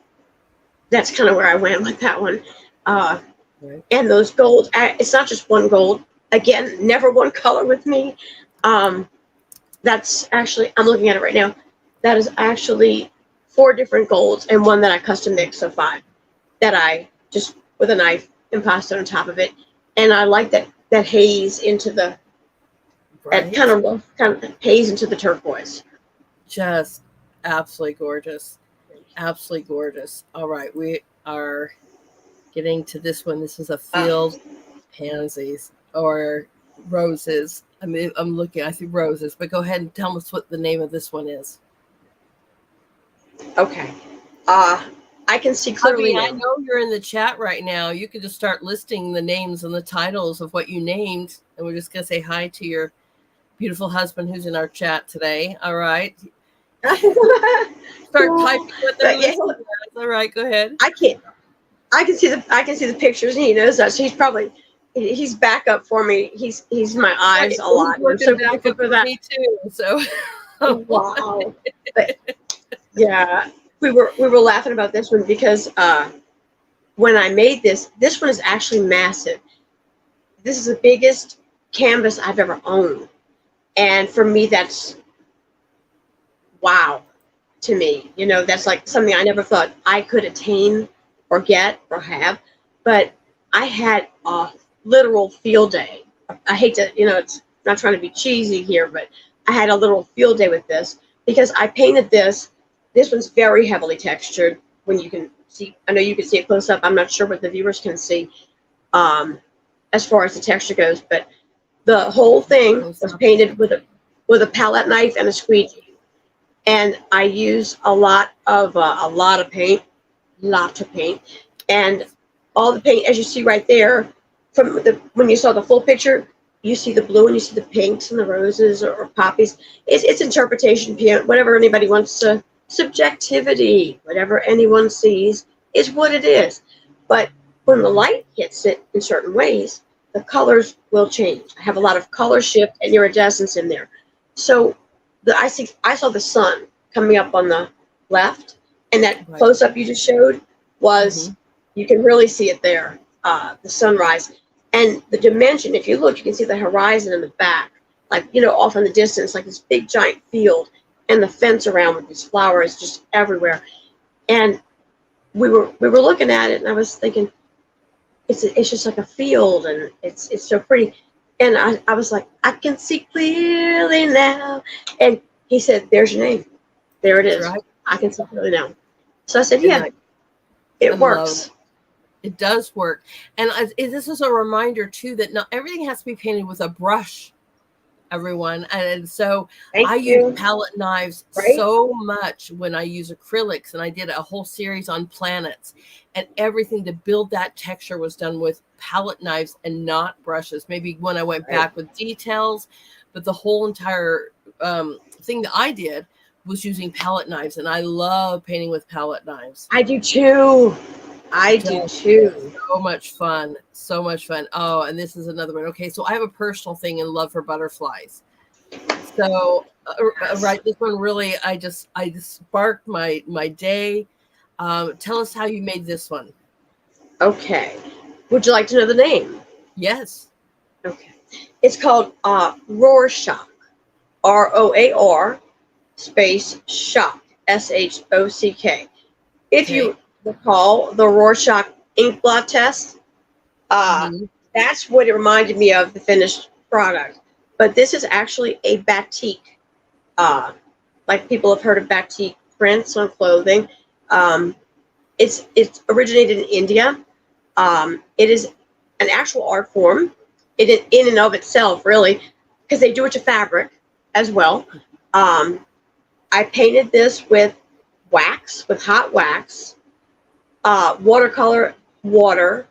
kind of where I went with that one. And those gold, it's not just one gold. Again, never one color with me. That's actually, I'm looking at it right now. That is actually 4 different golds and one that I custom mixed, so 5 that I just with a knife impasto on top of it. And I like that haze into that kind of haze into the turquoise. Just absolutely gorgeous. Absolutely gorgeous. All right, we are getting to this one. This is a field pansies or roses. I mean, I'm looking, I see roses, but go ahead and tell us what the name of this one is. Okay. I can see clearly. I know you're in the chat right now. You could just start listing the names and the titles of what you named, and we're just going to say hi to your beautiful husband who's in our chat today. All right. Start typing what they're listening to. All right, go ahead. I can see the pictures, and he knows that. So he's back up for me. He's my eyes a lot. I'm so grateful for that. Me too. So wow. But, yeah, we were laughing about this one because when I made this one is actually massive. This is the biggest canvas I've ever owned, and for me that's wow. to me. You know, that's like something I never thought I could attain or get or have. But I had a literal field day. I hate to, you know, it's not trying to be cheesy here, but I had a literal field day with this because I painted this. This one's very heavily textured. When you can see, I know you can see it close up. I'm not sure what the viewers can see as far as the texture goes, but the whole thing was painted with a palette knife and a squeegee. And I use a lot of paint, lots of paint, and all the paint, as you see right there, from when you saw the full picture, you see the blue and you see the pinks and the roses or poppies. It's interpretation, whatever anybody wants to, subjectivity, whatever anyone sees is what it is. But when the light hits it in certain ways, the colors will change. I have a lot of color shift and iridescence in there. So I saw the sun coming up on the left, and that close up you just showed was you can really see it there, the sunrise. And the dimension, if you look, you can see the horizon in the back, like, you know, off in the distance, like this big giant field, and the fence around with these flowers just everywhere. And we were looking at it, and I was thinking, it's just like a field, and it's so pretty. And I was like, I can see clearly now. And he said, there's your name. There it is. Right. I can see clearly now. So I said, yeah, it works. It does work. And this is a reminder, too, that not everything has to be painted with a brush, everyone. And so I use palette knives so much when I use acrylics. And I did a whole series on planets. And everything to build that texture was done with palette knives and not brushes. Maybe when I went back with details. But the whole entire thing that I did was using palette knives. And I love painting with palette knives. I do, too. I do too. So much fun. So much fun. Oh, and this is another one. Okay, so I have a personal thing and love for butterflies. So, right, this one really, I just sparked my day. Tell us how you made this one. Okay. Would you like to know the name? Yes. Okay. It's called Rorschach. ROAR space shock. SHOCK. If you recall the Rorschach ink blot test, that's what it reminded me of, the finished product. But this is actually a batik. Like people have heard of batik prints on clothing. It's originated in India. It is an actual art form in and of itself, really, because they do it to fabric as well. I painted this with wax, with hot wax, watercolor, water,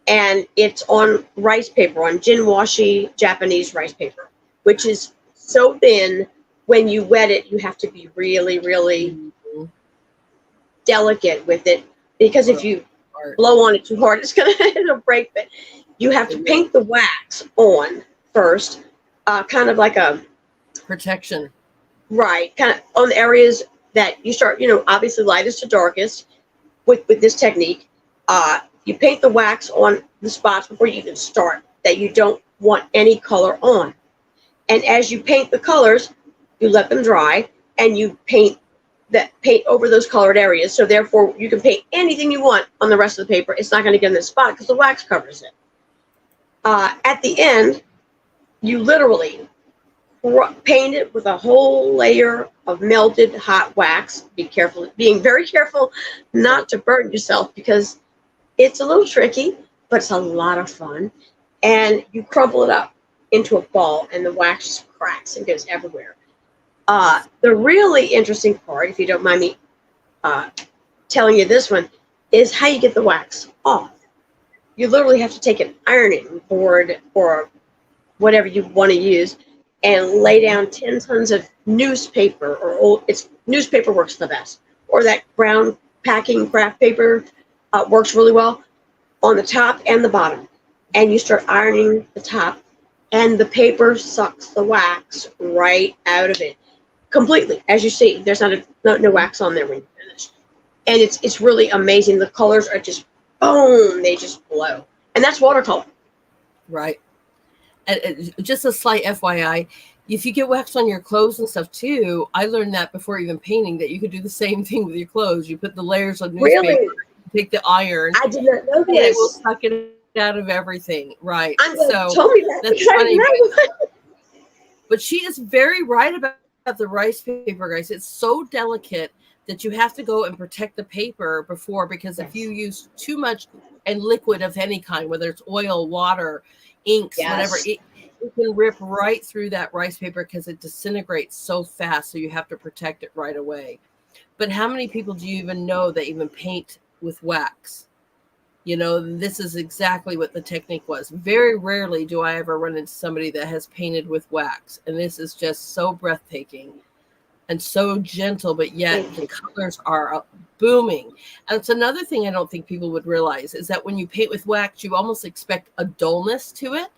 and it's on rice paper, on jinwashi Japanese rice paper, which is so thin. When you wet it, you have to be really, really delicate with it, because if you blow on it too hard, it'll break. But you have to paint the wax on first, kind of like a protection, right? Kind of on the areas that you start, obviously lightest to darkest. With this technique, you paint the wax on the spots before you even start that you don't want any color on. And as you paint the colors, you let them dry, and you paint over those colored areas. So therefore, you can paint anything you want on the rest of the paper. It's not going to get in the spot because the wax covers it. At the end, you literally paint it with a whole layer of melted hot wax. Being very careful not to burn yourself, because it's a little tricky, but it's a lot of fun. And you crumple it up into a ball, and the wax just cracks and goes everywhere. The really interesting part, if you don't mind me telling you this one, is how you get the wax off. You literally have to take an ironing board or whatever you want to use and lay down 10 tons of newspaper, or newspaper works the best, or that brown packing craft paper works really well, on the top and the bottom. And you start ironing the top, and the paper sucks the wax right out of it completely. As you see, there's no wax on there when you finish. And it's really amazing. The colors are just boom, they just blow. And that's watercolor. Right. And just a slight FYI, if you get wax on your clothes and stuff too, I learned that before even painting, that you could do the same thing with your clothes. You put the layers of newspaper, Really? take the iron, I did not know and it will this. suck it out of everything. Right. I'm glad you So told me that that's because I didn't funny. know. But she is very right about the rice paper, guys. It's so delicate that you have to go and protect the paper before, because if you Yes. use too much and liquid of any kind, whether it's oil, water, inks, whatever, Yes. it can rip right through that rice paper because it disintegrates so fast. So you have to protect it right away. But how many people do you even know that even paint with wax? This is exactly what the technique was. Very rarely do I ever run into somebody that has painted with wax. And this is just so breathtaking and so gentle, but yet Thank the you. colors are booming. And it's another thing I don't think people would realize is that when you paint with wax, you almost expect a dullness to it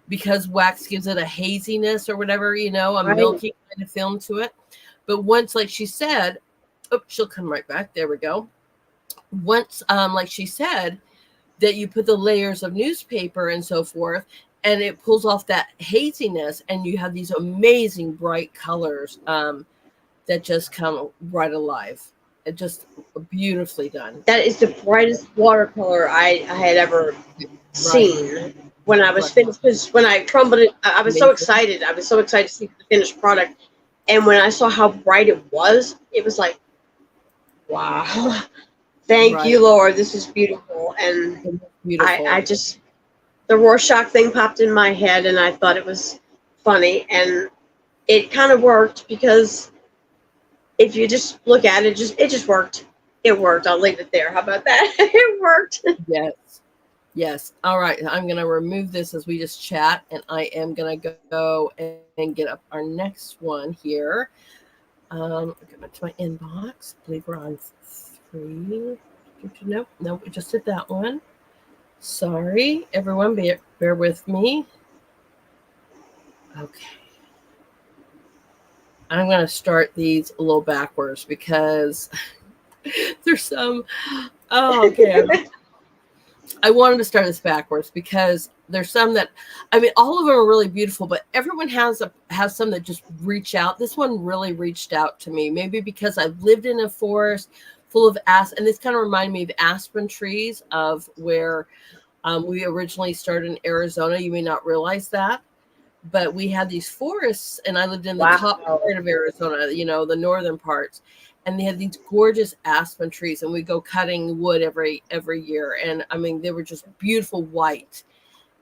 because wax gives it a haziness or whatever, a Right. milky kind of film to it. But once, like she said, oh, she'll come right back. There we go. Once, like she said, that you put the layers of newspaper and so forth, and it pulls off that haziness, and you have these amazing bright colors that just come right alive. It just beautifully done. That is the brightest watercolor I had ever Right. seen when I was Right. finished. Because when I crumbled it, I was so Amazing. excited. I was so excited to see the finished product. And when I saw how bright it was like, wow. Thank Right. you, Lord. This is beautiful. And It's beautiful. I just, the Rorschach thing popped in my head and I thought it was funny. And it kind of worked because if you just look at it, it just worked. It worked. I'll leave it there. How about that? It worked. Yes. Yes. All right. I'm going to remove this as we just chat, and I am going to go and get up our next one here. Get back to my inbox. I believe we're on 3. No, we just did that one. Sorry, everyone. Bear with me. Okay. I'm going to start these a little backwards because there's some. Oh, okay. I wanted to start this backwards because there's some that, I mean, all of them are really beautiful, but everyone has some that just reach out. This one really reached out to me, maybe because I've lived in a forest full of and this kind of reminded me of aspen trees of where we originally started in Arizona. You may not realize that, but we had these forests, and I lived in the top Wow. part of Arizona, the northern parts, and they had these gorgeous aspen trees, and we go cutting wood every year, and I mean they were just beautiful white,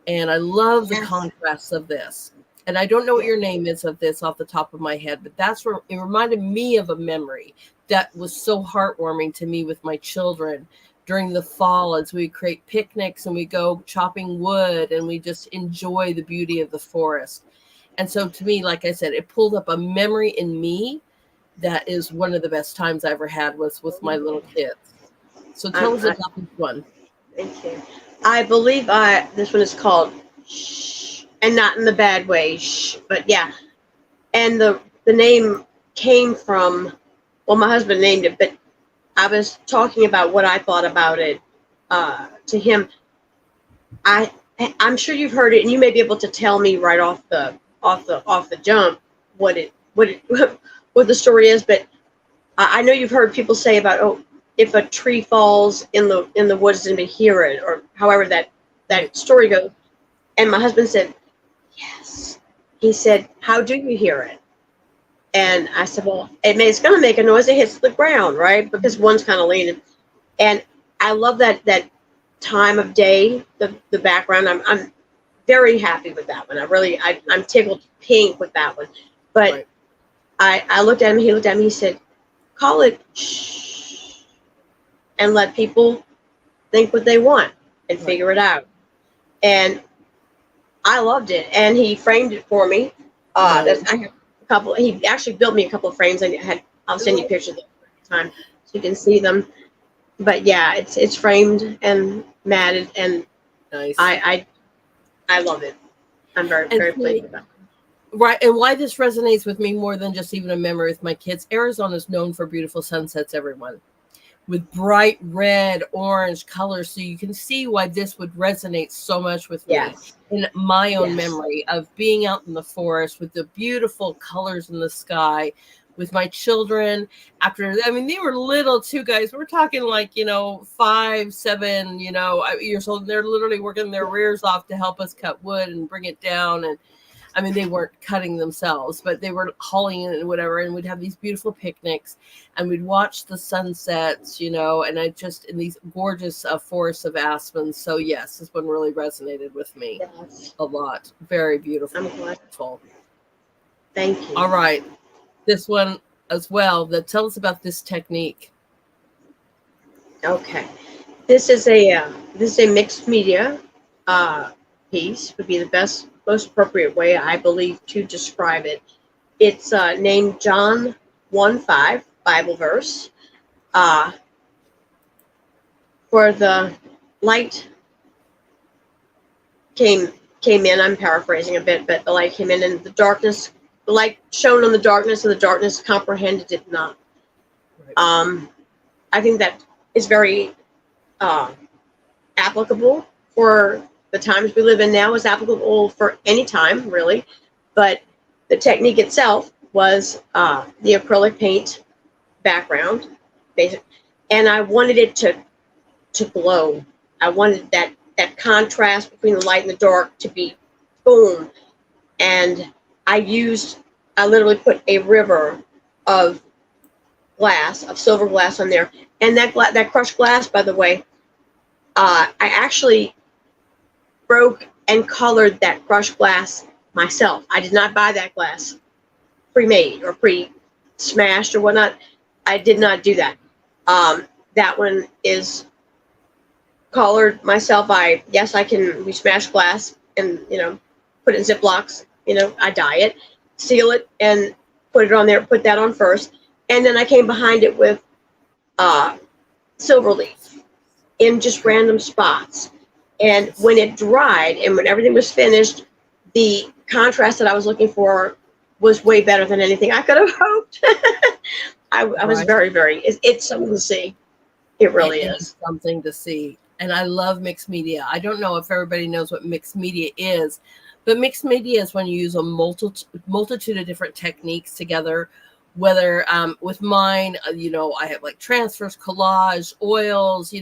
and I love the Yes. contrast of this. And I don't know what your name is of this off the top of my head, but that's where it reminded me of a memory that was so heartwarming to me with my children during the fall as we create picnics and we go chopping wood and we just enjoy the beauty of the forest. And so to me, like I said, it pulled up a memory in me that is one of the best times I ever had was with my little kids. So tell us about this one. Thank you. I believe this one is called Shh, and not in the bad way, Shh, but yeah. And the name came from, well, my husband named it, but I was talking about what I thought about it to him. I'm sure you've heard it, and you may be able to tell me right off the jump what what the story is. But I know you've heard people say about, oh, if a tree falls in the woods and we hear it, or however that story goes. And my husband said, yes. He said, how do you hear it? And I said, well, it's going to make a noise. It hits the ground, right? Because one's kind of leaning. And I love that time of day, the background. I'm very happy with that one. I'm tickled pink with that one. But I looked at him. He looked at me. He said, call it shh, and let people think what they want and figure it out. And I loved it. And he framed it for me. I have a couple. He actually built me a couple of frames. I'll send you pictures of them time so you can see them. But yeah, it's framed and matted, and nice. I love it. I'm very pleased with that. Right, and why this resonates with me more than just even a memory with my kids. Arizona is known for beautiful sunsets, everyone. with bright red, orange colors. So you can see why this would resonate so much with me Yes. in my own Yes. memory of being out in the forest with the beautiful colors in the sky with my children. After, I mean, they were little too, guys. We're talking like, 5, 7, years old. They're literally working their rears off to help us cut wood and bring it down. And I mean, they weren't cutting themselves, but they were hauling it and whatever. And we'd have these beautiful picnics and we'd watch the sunsets, and I just in these gorgeous forests of aspens. So, yes, this one really resonated with me Yes. a lot. Very beautiful. I'm glad. Beautiful. Thank you. All right. This one as well. Tell us about this technique. Okay. This is a mixed media piece. Would be the most appropriate way, I believe, to describe it. It's named John 1:5 Bible verse. Where the light came in. I'm paraphrasing a bit, but the light came in, and the light shone on the darkness, and the darkness comprehended it not. Right. I think that is very applicable for the times we live in now. Is applicable for any time, really. But the technique itself was the acrylic paint background, basic, and I wanted it to glow. I wanted that contrast between the light and the dark to be boom. And I literally put a river of silver glass on there. And that crushed glass, by the way, I actually broke and colored that crushed glass myself. I did not buy that glass pre-made or pre-smashed or whatnot. I did not do that. That one is colored myself. We smash glass and, put it in Ziplocs, I dye it, seal it, and put it on there, put that on first. And then I came behind it with silver leaf in just random spots. And when it dried and when everything was finished, the contrast that I was looking for was way better than anything I could have hoped. I was very, very, it's something to see. It really is something to see. And I love mixed media. I don't know if everybody knows what mixed media is, but mixed media is when you use a multitude of different techniques together. Whether with mine, I have like transfers, collage, oils,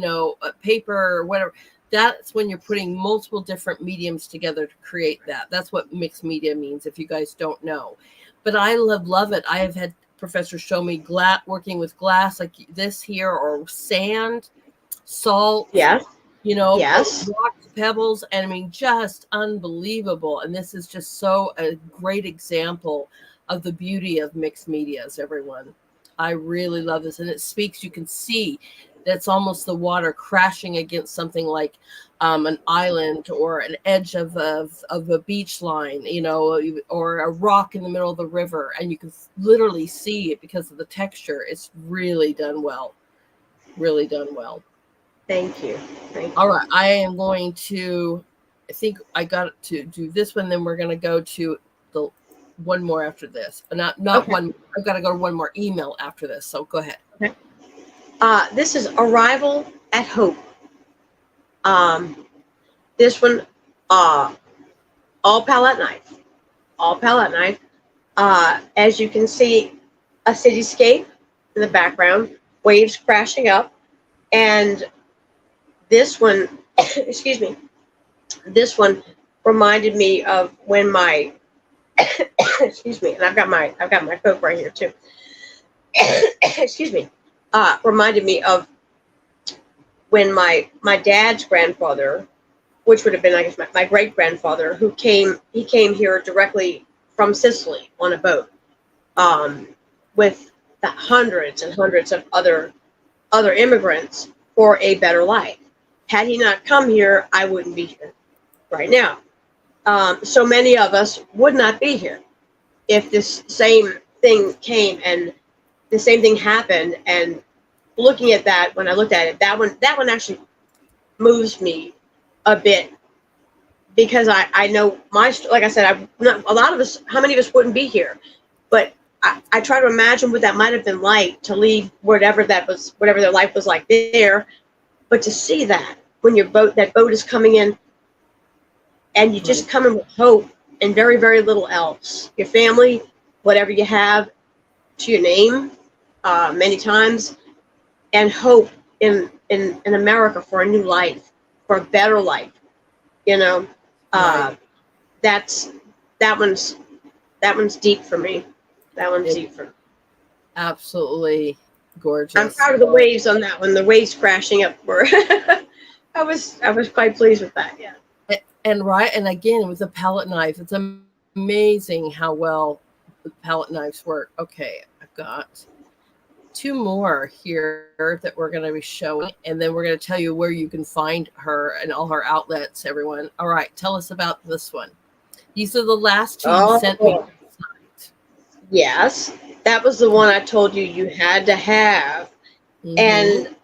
paper, whatever. That's when you're putting multiple different mediums together to create that. That's what mixed media means, if you guys don't know. But I love it. I have had professors show me working with glass like this here, or sand, salt, yes. rocks, pebbles, and I mean, just unbelievable. And this is just so a great example of the beauty of mixed medias, everyone. I really love this. And it speaks, you can see that's almost the water crashing against something like an island or an edge of a beach line, or a rock in the middle of the river. And you can literally see it because of the texture. It's really done well. Really done well. Thank you. All right. I am going to, I think I got to do this one. Then we're going to go to the one more after this. Not okay. One. I've got to go to one more email after this. So go ahead. Okay. This is Arrival at Hope. This one, all palette knife. All palette knife. As you can see, a cityscape in the background, waves crashing up, and this one, excuse me, this one reminded me of when my, excuse me, and I've got my Coke right here too. Excuse me, reminded me of when my dad's grandfather, which would have been, I guess, my great grandfather, he came here directly from Sicily on a boat, with the hundreds and hundreds of other immigrants for a better life. Had he not come here, I wouldn't be here right now. So many of us would not be here if this same thing came and the same thing happened. And looking at that, when I looked at it, that one actually moves me a bit, because I know like I said, a lot of us, how many of us wouldn't be here? But I try to imagine what that might have been like to leave whatever their life was like there, but to see that when that boat is coming in, and you just come in with hope and very, very little else. Your family, whatever you have to your name, many times, and hope in America for a new life, for a better life. You know, that's that one's deep for me. That one's deep for me. Absolutely gorgeous. I'm proud of the waves on that one. The waves crashing up were. I was quite pleased with that. Yeah. And again with the palette knife, it's amazing how well the palette knives work. Okay, I've got 2 more here that we're going to be showing, and then we're going to tell you where you can find her and all her outlets. Everyone, all right, tell us about this one. These are the last 2 you sent me. Yes, that was the one I told you had to have. And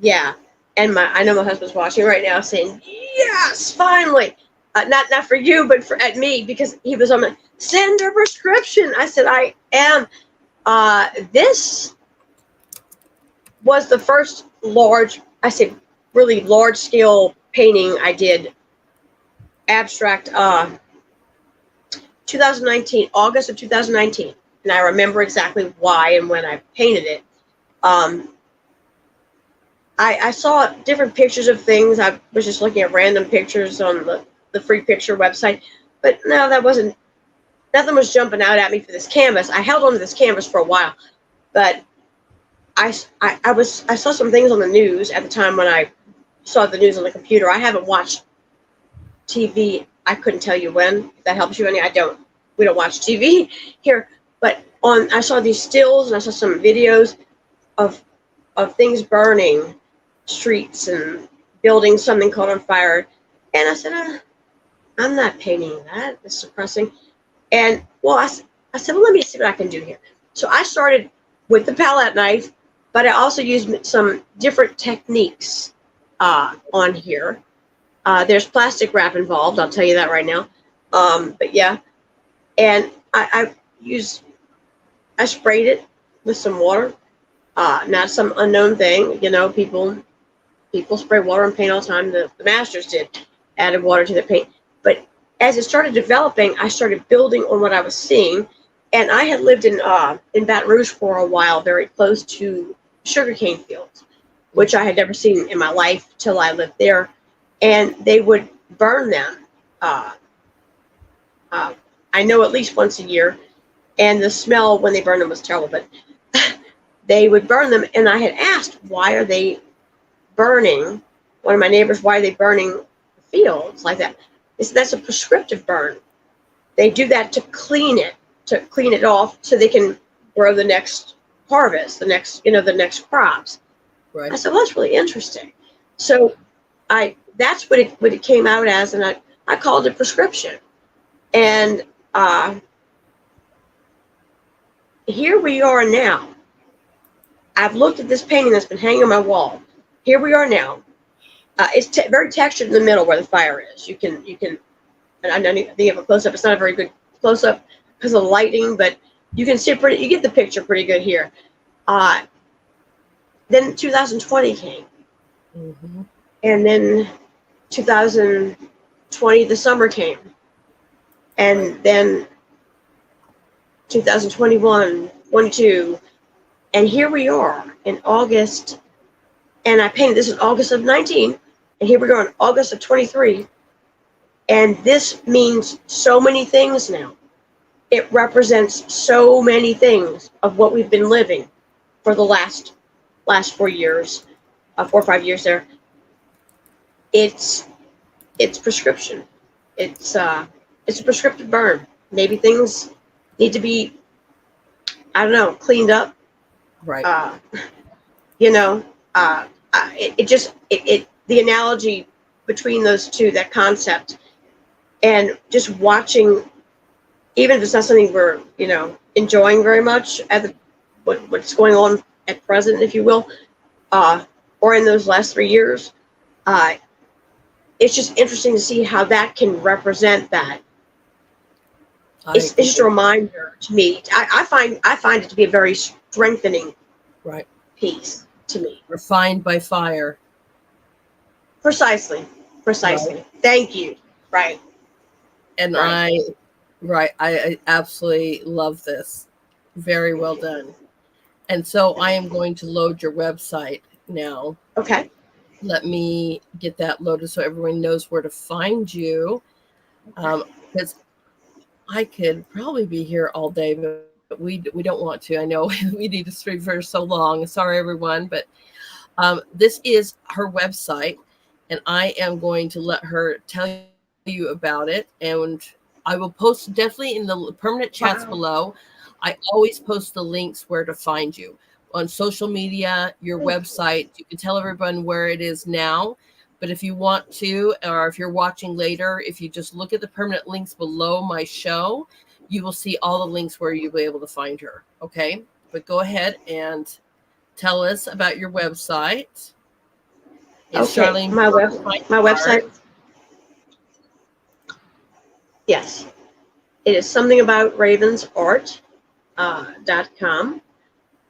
yeah, and I know my husband's watching right now saying, yes, finally. Not for you, but at me, because he was on send a prescription. I said, I am. This was the first really large scale painting I did, abstract, 2019, August of 2019. And I remember exactly why and when I painted it. I saw different pictures of things. I was just looking at random pictures on the free picture website, but no, nothing was jumping out at me for this canvas. I held onto this canvas for a while, but I saw some things on the news at the time when I saw the news on the computer. I haven't watched TV. I couldn't tell you when, if that helps you any. We don't watch TV here, but I saw these stills and I saw some videos of things burning, streets and buildings, something caught on fire. And I said, I'm not painting that. It's depressing. And well, I said, well, let me see what I can do here. So I started with the palette knife, but I also used some different techniques on here. There's plastic wrap involved. I'll tell you that right now. But yeah, and I sprayed it with some water. Not some unknown thing. You know, people spray water and paint all the time. The masters did, added water to the paint. But as it started developing, I started building on what I was seeing. And I had lived in Baton Rouge for a while, very close to sugarcane fields, which I had never seen in my life till I lived there. And they would burn them. I know at least once a year. And the smell when they burned them was terrible. But they would burn them. And I had asked, why are they burning? One of my neighbors, why are they burning the fields like that? They said, that's a prescriptive burn. They do that to clean it off so they can grow the next harvest, the next crops. Right. I said, well, that's really interesting. So that's what it came out as, and I called it prescription. And here we are now. I've looked at this painting that's been hanging on my wall. Here we are now. It's very textured in the middle where the fire is. You can, and I know you have a close up. It's not a very good close up because of the lighting, but you can see you get the picture pretty good here. Then 2020 came, and then 2020 the summer came, and then 2021, 22, and here we are in August. And I painted this in August of 19, and here we go in August of 23. And this means so many things now. It represents so many things of what we've been living for the last 4 years, 4 or 5 years there. It's prescription. It's a prescriptive burn. Maybe things need to be, I don't know, cleaned up. Right. The analogy between those two, that concept, and just watching, even if it's not something we're, enjoying very much at what's going on at present, if you will, or in those last 3 years, it's just interesting to see how that can represent that. I it's just a agree. reminder to me. I find it to be a very strengthening Right. piece to me. Refined by fire. Precisely. Right. Precisely. Thank you. Right. And Right. I absolutely love this. Very Thank well you. done. And so I am going to load your website now. Okay. Let me get that loaded so everyone knows where to find you. Because I could probably be here all day, but we don't want to. I know we need to stream for so long. Sorry, everyone, but this is her website, and I am going to let her tell you about it. And I will post definitely in the permanent chats Wow. below. I always post the links where to find you on social media, your Thank you. website. You can tell everyone where it is now. But if you want to, or if you're watching later, if you just look at the permanent links below my show, you will see all the links where you'll be able to find her. Okay. But go ahead and tell us about your website. It's Okay. Charlene My Burke web Fine my Art. website. Yes. It is something about Ravens Art .com,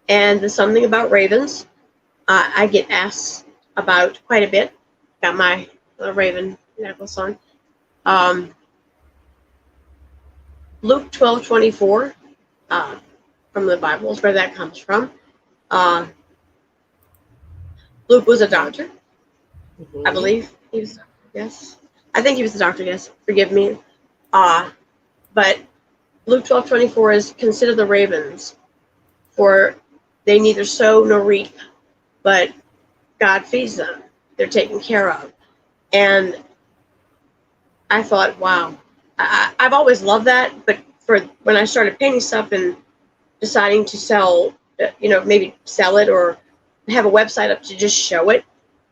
and the something about Ravens I get asked about quite a bit. Got my little Raven necklace on. Um, Luke 12:24 uh, from the Bible is where that comes from. Uh, Luke was a Right. doctor, I Mm-hmm. believe. He was, yes, I think he was a doctor. Yes, forgive me. But Luke 12:24 is consider the ravens, for they neither sow nor reap, but God feeds them. They're taken care of. And I thought, wow, I've always loved that. But for when I started painting stuff and deciding to sell, maybe sell it or have a website up to just show it,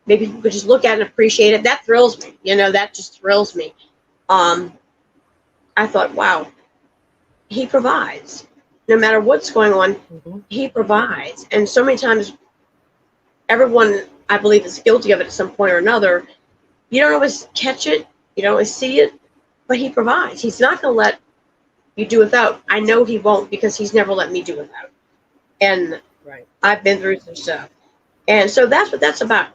maybe people could just look at it and appreciate it. That thrills me. That just thrills me. Um, I thought, wow, he provides. No matter what's going on, Mm-hmm. he provides. And so many times, everyone, I believe, is guilty of it at some point or another. You don't always catch it, you don't always see it, but he provides. He's not going to let you do without. I know he won't because he's never let me do without. And Right. I've been through some stuff. And so that's what that's about.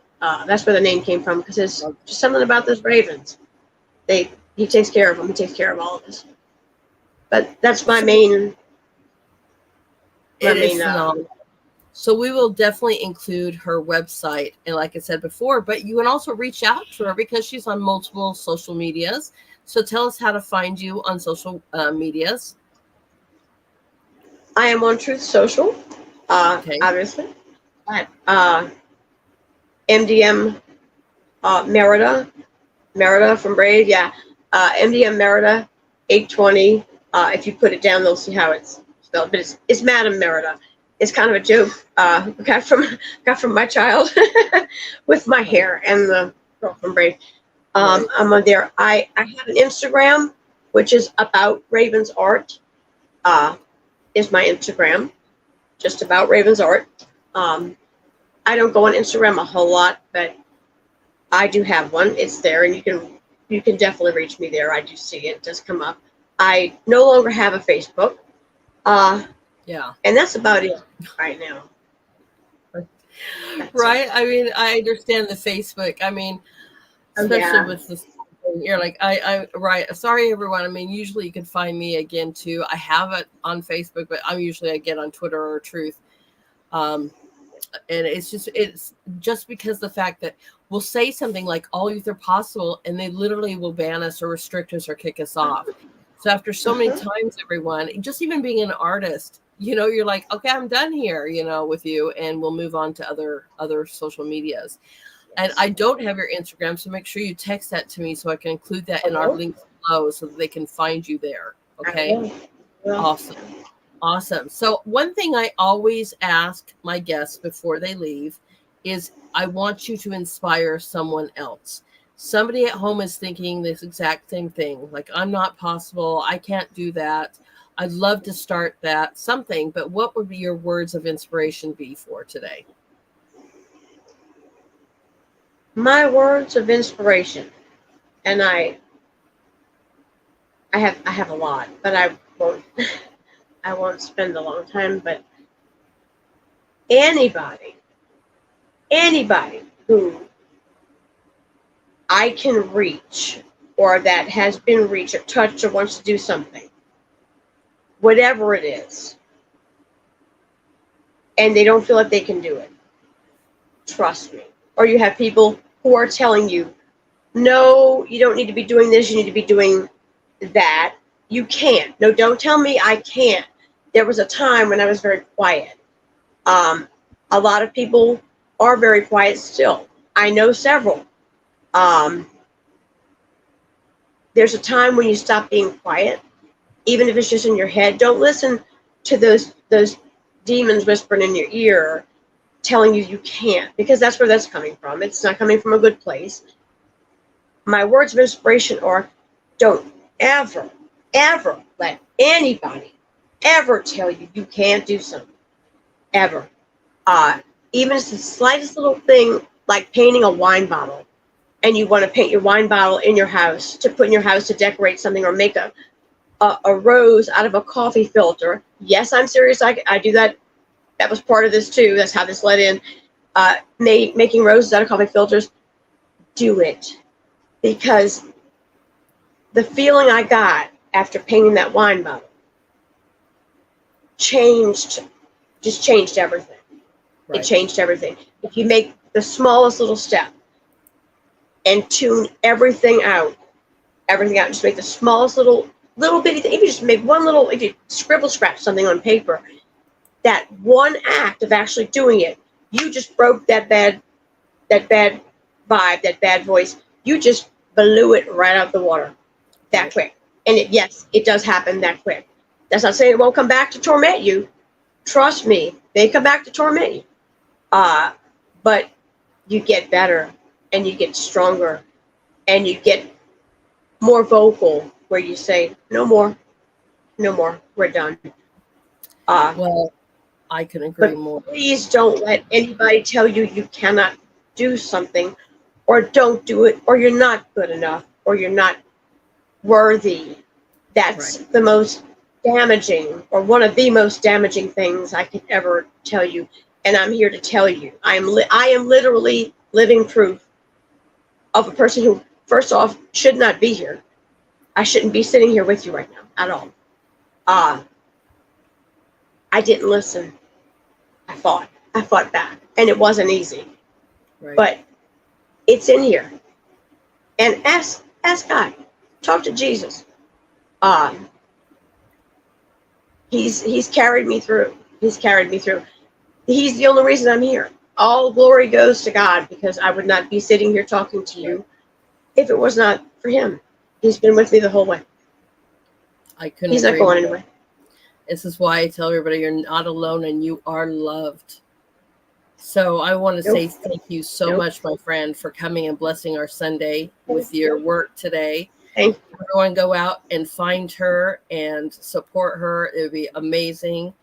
That's where the name came from because it's just something about those ravens. He takes care of them. He takes care of all of us. But that's my So main. I it is mean, phenomenal. So we will definitely include her website, and like I said before, but you can also reach out to her because she's on multiple social medias. So tell us how to find you on social medias. I am on Truth Social, Okay. obviously. But MDM Merida from Brave, yeah. MDM Merida 820. If you put it down, they'll see how it's spelled. But it's Madam Merida. It's kind of a joke got from my child with my Right. hair and the girl from Brave. Right. I'm on there. I have an Instagram which is about Ravens Art. Uh, is my Instagram just about Ravens Art. Um, I don't go on Instagram a whole lot, but I do have one. It's there, and you can definitely reach me there. I do see it. It does come up. I no longer have a Facebook, uh, Yeah. and that's about it right now. That's it. Right. I mean, I understand the Facebook. I mean, Oh especially yeah. with this, you're like, right. Sorry, everyone. I mean, usually you can find me again too. I have it on Facebook, but I'm usually again on Twitter or Truth. Um, and it's just because the fact that we'll say something like all youth are possible and they literally will ban us or restrict us or kick us off. So after so many Uh-huh. times, everyone, just even being an artist, you're like, okay, I'm done here, with you, and we'll move on to other social medias. And Yes, I don't have your Instagram, so make sure you text that to me so I can include that I in our will. links below so that they can find you there. I Okay. will. Well, Awesome. Awesome. So, one thing I always ask my guests before they leave is I want you to inspire someone else. Somebody at home is thinking this exact same thing like, I'm not possible. I can't do that. I'd love to start that something, but what would be your words of inspiration be for today? my words of inspiration, and I have a lot, but I won't I won't spend a long time, but anybody who I can reach, or that has been reached or touched or wants to do something, whatever it is, and they don't feel like they can do it, trust me. Or you have people who are telling you, no, you don't need to be doing this, you need to be doing that. You can't. No, don't tell me I can't. There was a time when I was very quiet. A lot of people are very quiet still. I know several. There's a time when you stop being quiet, even if it's just in your head. Don't listen to those demons whispering in your ear telling you can't, because that's where that's coming from. It's not coming from a good place. My words of inspiration are, don't ever let anybody ever tell you you can't do something. Ever. Even if it's the slightest little thing, like painting a wine bottle, and you want to paint your wine bottle in your house, to put in your house to decorate something, or make a rose out of a coffee filter. Yes, I'm serious. I do that. That was part of this too. That's how this led in. Making roses out of coffee filters. Do it. Because the feeling I got after painting that wine bottle changed everything. Right. It changed everything. If you make the smallest little step and tune everything out, just make the smallest little bitty thing. If you just make one little, if you scribble scratch something on paper, that one act of actually doing it, you just broke that bad vibe, that bad voice. You just blew it right out the water that quick. And it does happen that quick. That's not saying it won't come back to torment you. Trust me, they come back to torment you. But you get better, and you get stronger, and you get more vocal, where you say, no more, we're done. Well, I can agree more. Please don't let anybody tell you you cannot do something, or don't do it, or you're not good enough, or you're not worthy. That's right. The most damaging, or one of the most damaging things I could ever tell you. And I'm here to tell you, I am literally living proof of a person who, first off, should not be here. I shouldn't be sitting here with you right now at all. I didn't listen. I fought back, and it wasn't easy. Right. But it's in here. And ask God. Talk to Jesus. He's carried me through. He's the only reason I'm here. All glory goes to God, because I would not be sitting here talking to you if it was not for him. He's been with me the whole way. He's not going anywhere. This is why I tell everybody you're not alone, and you are loved. So I want to say thank you so much, my friend, for coming and blessing our Sunday with your work today. Everyone go out and find her and support her. It would be amazing.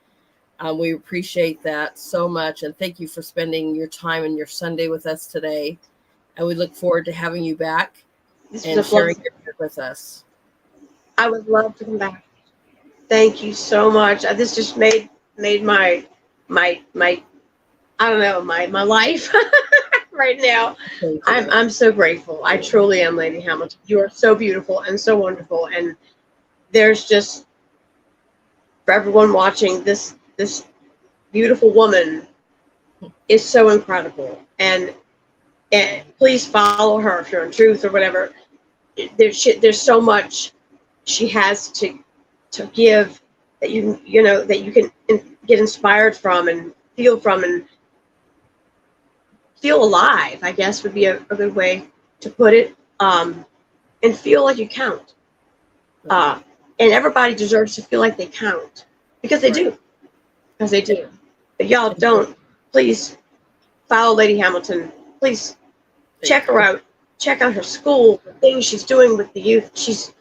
We appreciate that so much. And thank you for spending your time and your Sunday with us today. And we look forward to having you back and sharing your work with us. I would love to come back. Thank you so much. This just made my I don't know, my life right now. I'm so grateful. I truly am, Lady Hamilton. You are so beautiful and so wonderful. And there's just, for everyone watching, this beautiful woman is so incredible. And please follow her if you're in Truth or whatever. There's so much she has to give that you know that you can get inspired from and feel from, and feel alive, I guess would be a good way to put it. And feel like you count. And everybody deserves to feel like they count, because they do. Because they do. If y'all don't, please follow Lady Hamilton. Please check her out. Check out her school, the things she's doing with the youth.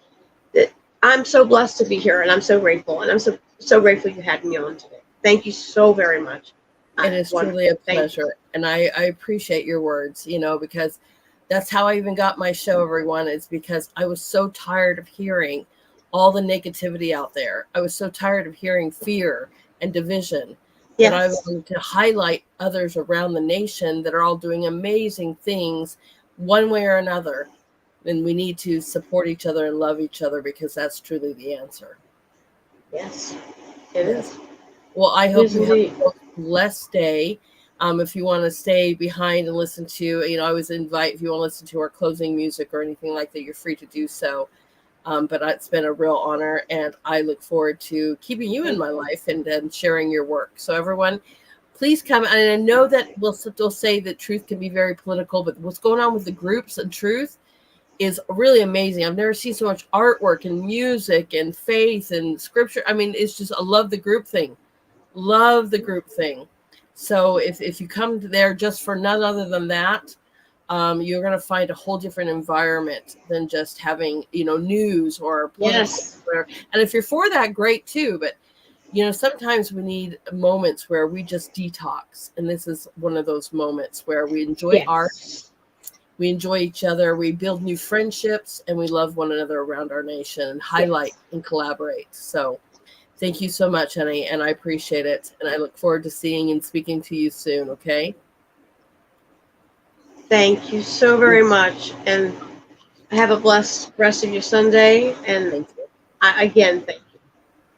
I'm so blessed to be here, and I'm so grateful. And I'm so grateful you had me on today. Thank you so very much. It is truly a pleasure. And I appreciate your words, because that's how I even got my show, everyone. It's because I was so tired of hearing all the negativity out there. I was so tired of hearing fear and division that I Yes. wanted to highlight others around the nation that are all doing amazing things one way or another. And we need to support each other and love each other, because that's truly the answer. Yes. It Yes. is. Well, I It hope is you have indeed. a blessed day. If you want to stay behind and listen to, I always invite, if you want to listen to our closing music or anything like that, you're free to do so. But it's been a real honor, and I look forward to keeping you in Thank my you. life and sharing your work. So everyone, please come. And I know that we'll say that truth can be very political, but what's going on with the groups and truth is really amazing. I've never seen so much artwork and music and faith and scripture. I mean, it's just, I love the group thing. Love the group thing. So if you come to there just for none other than that, you're going to find a whole different environment than just having, news or political. Yes. Whatever. And if you're for that, great too. But, sometimes we need moments where we just detox. And this is one of those moments where we enjoy art, Yes. we enjoy each other, we build new friendships, and we love one another around our nation and highlight Yes. and collaborate. So thank you so much, honey, and I appreciate it. And I look forward to seeing and speaking to you soon, okay? Thank you so very much. And have a blessed rest of your Sunday. And Thank you. again, thank you.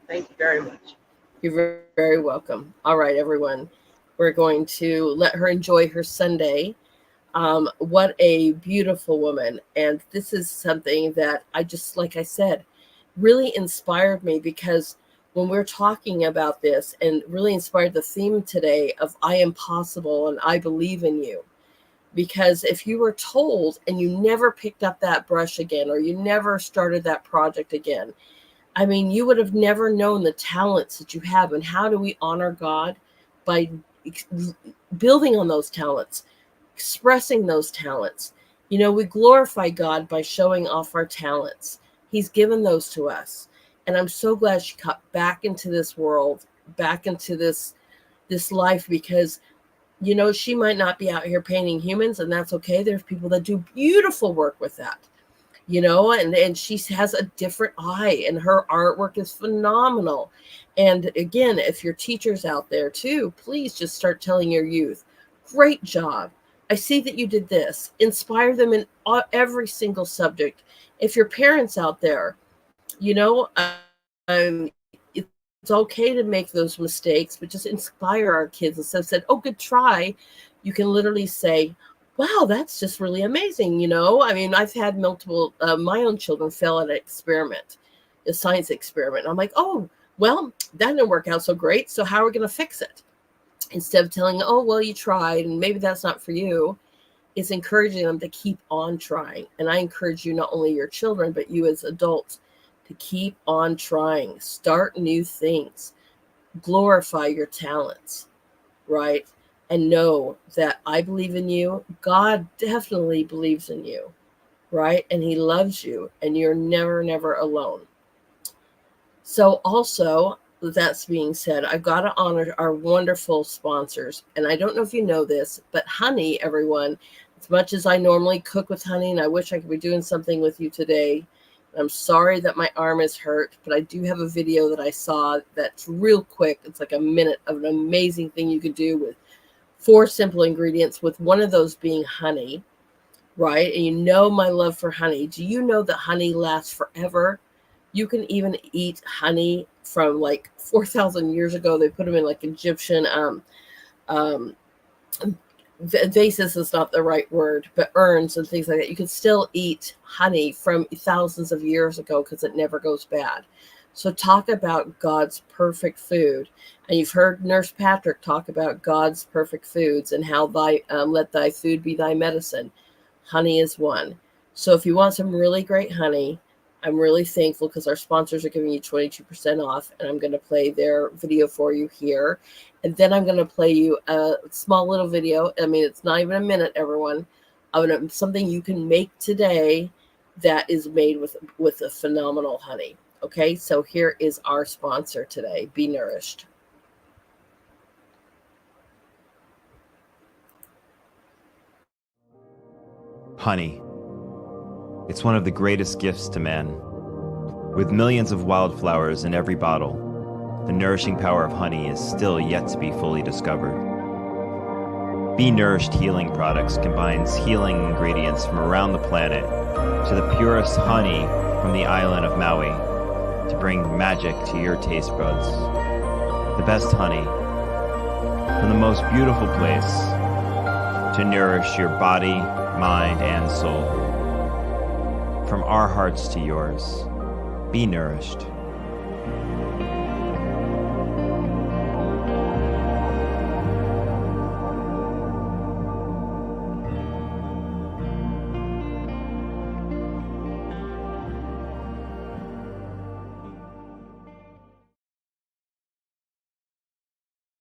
Thank you very much. You're very, very welcome. All right, everyone. We're going to let her enjoy her Sunday. What a beautiful woman. And this is something that I just, like I said, really inspired me, because when we're talking about this, and really inspired the theme today of I am possible and I believe in you. Because if you were told and you never picked up that brush again, or you never started that project again, I mean, you would have never known the talents that you have. And how do we honor God? By building on those talents, expressing those talents. We glorify God by showing off our talents. He's given those to us. And I'm so glad she got back into this world, back into this life, because she might not be out here painting humans, and that's okay. There's people that do beautiful work with that, and she has a different eye, and her artwork is phenomenal. And again, if your teachers out there too, please just start telling your youth, great job. I see that you did this. Inspire them in every single subject. If your parents out there, it's okay to make those mistakes, but just inspire our kids. Instead of saying, oh, good try, you can literally say, wow, that's just really amazing. I mean, I've had multiple, my own children fail at an experiment, a science experiment. I'm like, oh, well, that didn't work out so great. So how are we going to fix it? Instead of telling, oh, well, you tried and maybe that's not for you, it's encouraging them to keep on trying. And I encourage you, not only your children, but you as adults, to keep on trying, start new things, glorify your talents, right? And know that I believe in you. God definitely believes in you, right? And he loves you, and you're never, never alone. So, also, with that being said, I've got to honor our wonderful sponsors. And I don't know if you know this, but honey, everyone, as much as I normally cook with honey, and I wish I could be doing something with you today, I'm sorry that my arm is hurt, but I do have a video that I saw that's real quick. It's like a minute of an amazing thing you could do with 4 simple ingredients, with one of those being honey, right? And my love for honey. Do you know that honey lasts forever? You can even eat honey from like 4,000 years ago. They put them in like Egyptian um, vases is not the right word, but urns and things like that. You can still eat honey from thousands of years ago because it never goes bad. So talk about God's perfect food. And you've heard Nurse Patrick talk about God's perfect foods and how let thy food be thy medicine. Honey is one. So if you want some really great honey, I'm really thankful because our sponsors are giving you 22% off, and I'm going to play their video for you here. And then I'm going to play you a small little video. I mean, it's not even a minute, everyone, of something you can make today that is made with a phenomenal honey. Okay, so here is our sponsor today. Be nourished. Honey. It's one of the greatest gifts to man. With millions of wildflowers in every bottle, the nourishing power of honey is still yet to be fully discovered. Be Nourished Healing Products combines healing ingredients from around the planet to the purest honey from the island of Maui to bring magic to your taste buds. The best honey from the most beautiful place to nourish your body, mind, and soul. From our hearts to yours, be nourished.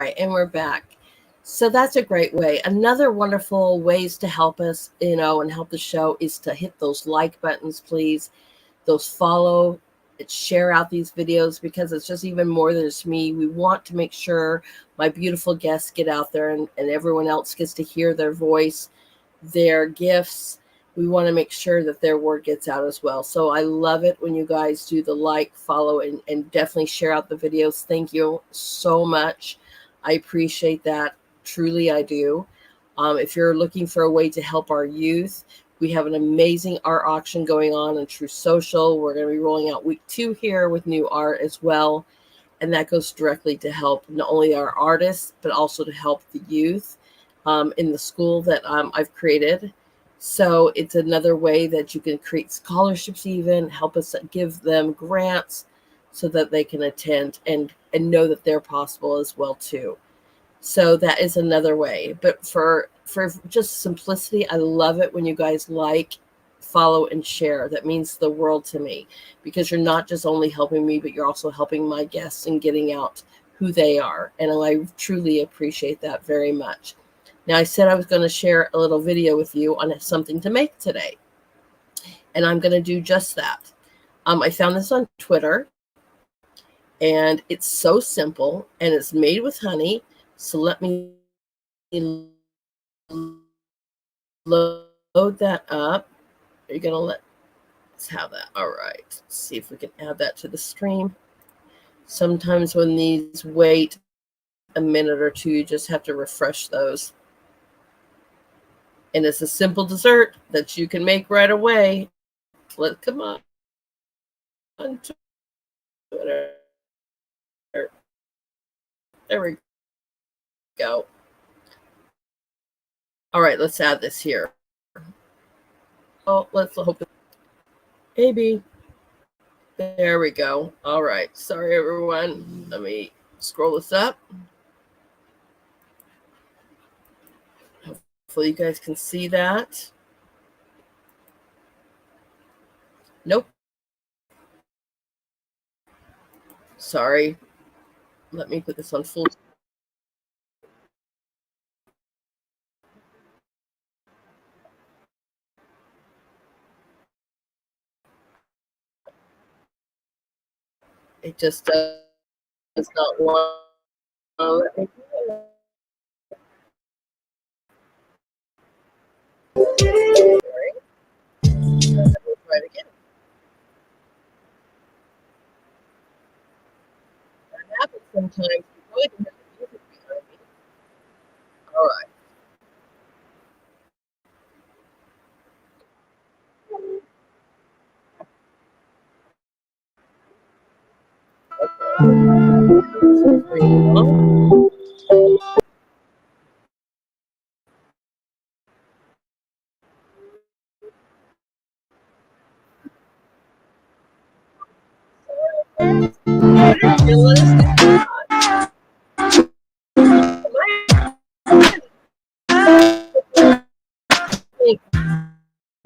Right, and we're back. So that's a great way. Another wonderful ways to help us, and help the show is to hit those like buttons, please. Those follow, share out these videos, because it's just even more than just me. We want to make sure my beautiful guests get out there, and everyone else gets to hear their voice, their gifts. We want to make sure that their word gets out as well. So I love it when you guys do the like, follow, and definitely share out the videos. Thank you so much. I appreciate that. Truly, I do. If you're looking for a way to help our youth, we have an amazing art auction going on True Social. We're going to be rolling out week 2 here with new art as well. And that goes directly to help not only our artists, but also to help the youth in the school that I've created. So it's another way that you can create scholarships, even help us give them grants so that they can attend and know that they're possible as well too. So that is another way. But for just simplicity, I love it when you guys like, follow, and share. That means the world to me, because you're not just only helping me, but you're also helping my guests and getting out who they are. And I truly appreciate that very much. Now, I said I was going to share a little video with you on something to make today, and I'm going to do just that. I found this on Twitter, and it's so simple, and it's made with honey. So let me load that up. Are you going to let's have that? All right. Let's see if we can add that to the stream. Sometimes when these wait a minute or two, you just have to refresh those. And it's a simple dessert that you can make right away. Come on Twitter. There we go. All right, let's add this here. Oh, let's hope. Maybe. There we go. All right. Sorry, everyone. Let me scroll this up. Hopefully you guys can see that. Nope. Sorry. Let me put this on full. It just does not want to let me do it. Sorry. Let's try it again. That happens sometimes. You really don't have the music behind me. All right.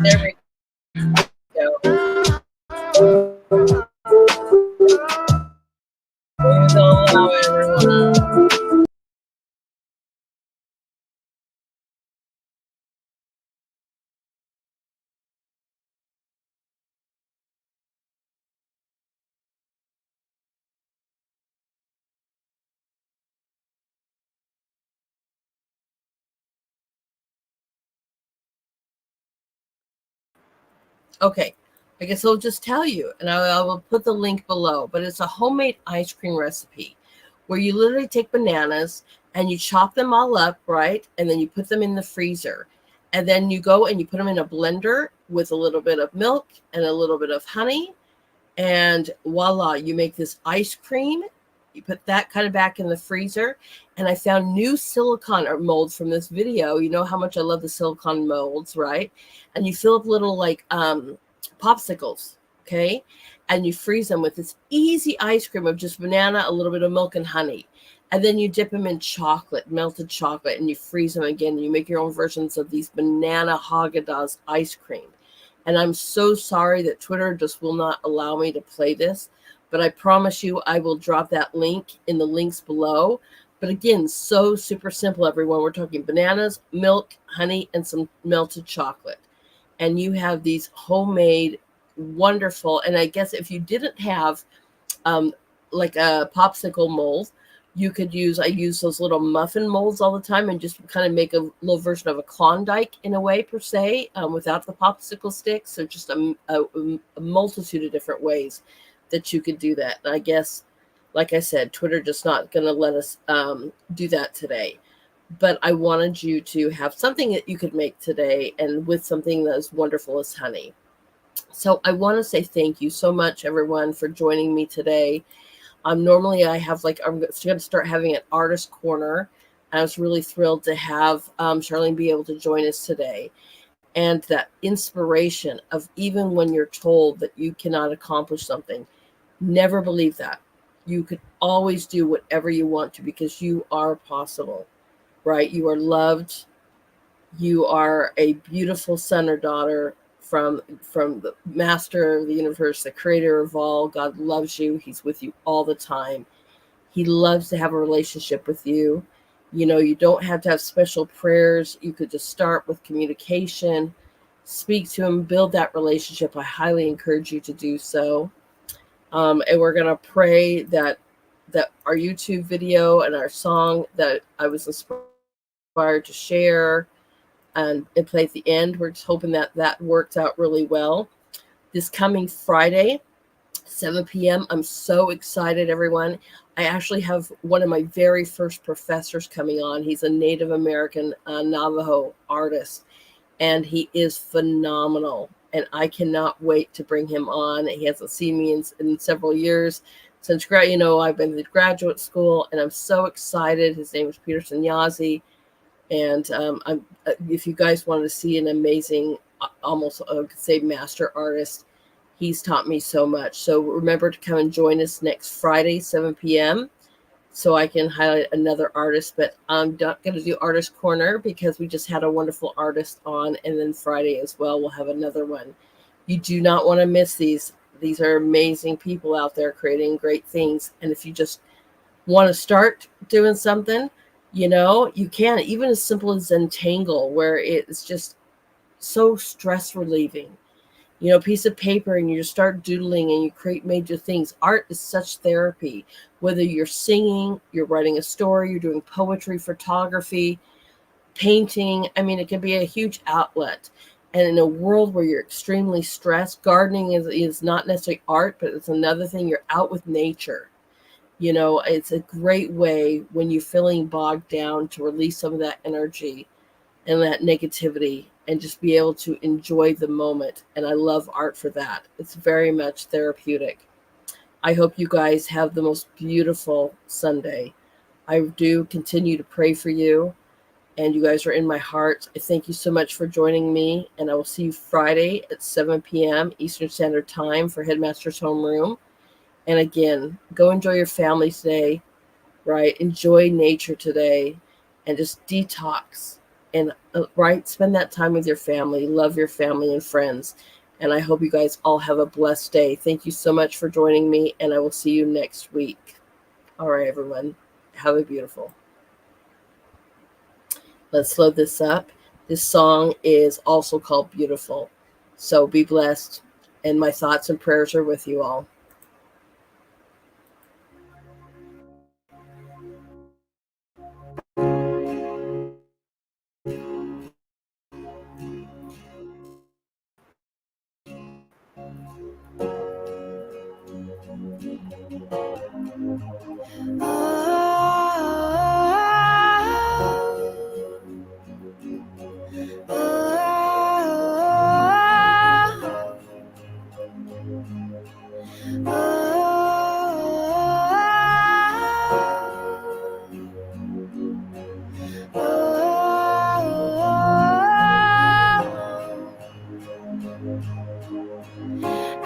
There we go. Please allow everyone. Okay, I guess I'll just tell you, and I will put the link below. But it's a homemade ice cream recipe where you literally take bananas and you chop them all up, right? And then you put them in the freezer. And then you go and you put them in a blender with a little bit of milk and a little bit of honey. And voila, you make this ice cream. You put that kind of back in the freezer. And I found new silicone molds from this video. You know how much I love the silicone molds, right? And you fill up little like popsicles, okay? And you freeze them with this easy ice cream of just banana, a little bit of milk, and honey. And then you dip them in chocolate, melted chocolate, and you freeze them again. And you make your own versions of these banana Haagen-Dazs ice cream. And I'm so sorry that Twitter just will not allow me to play this, but I promise you I will drop that link in the links below. But again, so super simple, everyone. We're talking bananas, milk, honey, and some melted chocolate. And you have these homemade, wonderful, and I guess if you didn't have like a popsicle mold, you could use, I use those little muffin molds all the time and just kind of make a little version of a Klondike in a way, per se, without the popsicle sticks. So just a multitude of different ways that you could do that. And I guess, like I said, Twitter just not going to let us do that today. But I wanted you to have something that you could make today, and with something that is wonderful as honey. So I want to say thank you so much, everyone, for joining me today. Normally I have I'm going to start having an artist corner. I was really thrilled to have Charlene be able to join us today. And that inspiration of, even when you're told that you cannot accomplish something, never believe that. You could always do whatever you want to, because you are possible, right? You are loved. You are a beautiful son or daughter from the master of the universe, the creator of all. God loves you. He's with you all the time. He loves to have a relationship with you. You know, you don't have to have special prayers. You could just start with communication, speak to him, build that relationship. I highly encourage you to do so. And we're going to pray that our YouTube video and our song that I was inspired to share and play at the end, we're just hoping that that worked out really well. This coming Friday, 7 p.m. I'm so excited, everyone. I actually have one of my very first professors coming on. He's a Native American Navajo artist, and he is phenomenal. And I cannot wait to bring him on. He hasn't seen me in several years since, I've been to graduate school, and I'm so excited. His name is Peterson Yazi. And if you guys want to see an amazing, almost I could say master artist, he's taught me so much. So remember to come and join us next Friday, 7 p.m. so I can highlight another artist. But I'm not going to do Artist Corner because we just had a wonderful artist on. And then Friday as well, we'll have another one. You do not want to miss these. These are amazing people out there creating great things. And if you just want to start doing something, you can, even as simple as Zentangle, where it's just so stress relieving. A piece of paper, and you just start doodling and you create major things. Art is such therapy, whether you're singing, you're writing a story, you're doing poetry, photography, painting. I mean, it can be a huge outlet. And in a world where you're extremely stressed, gardening is not necessarily art, but it's another thing. You're out with nature. It's a great way when you're feeling bogged down to release some of that energy and that negativity and just be able to enjoy the moment. And I love art for that. It's very much therapeutic. I hope you guys have the most beautiful Sunday. I do continue to pray for you, and you guys are in my heart. I thank you so much for joining me, and I will see you Friday at 7 p.m. Eastern Standard Time for Headmaster's Homeroom. And again, go enjoy your family today, right? Enjoy nature today and just detox and, right? Spend that time with your family, love your family and friends. And I hope you guys all have a blessed day. Thank you so much for joining me, and I will see you next week. All right, everyone. Have a beautiful. Let's load this up. This song is also called Beautiful. So be blessed, and my thoughts and prayers are with you all.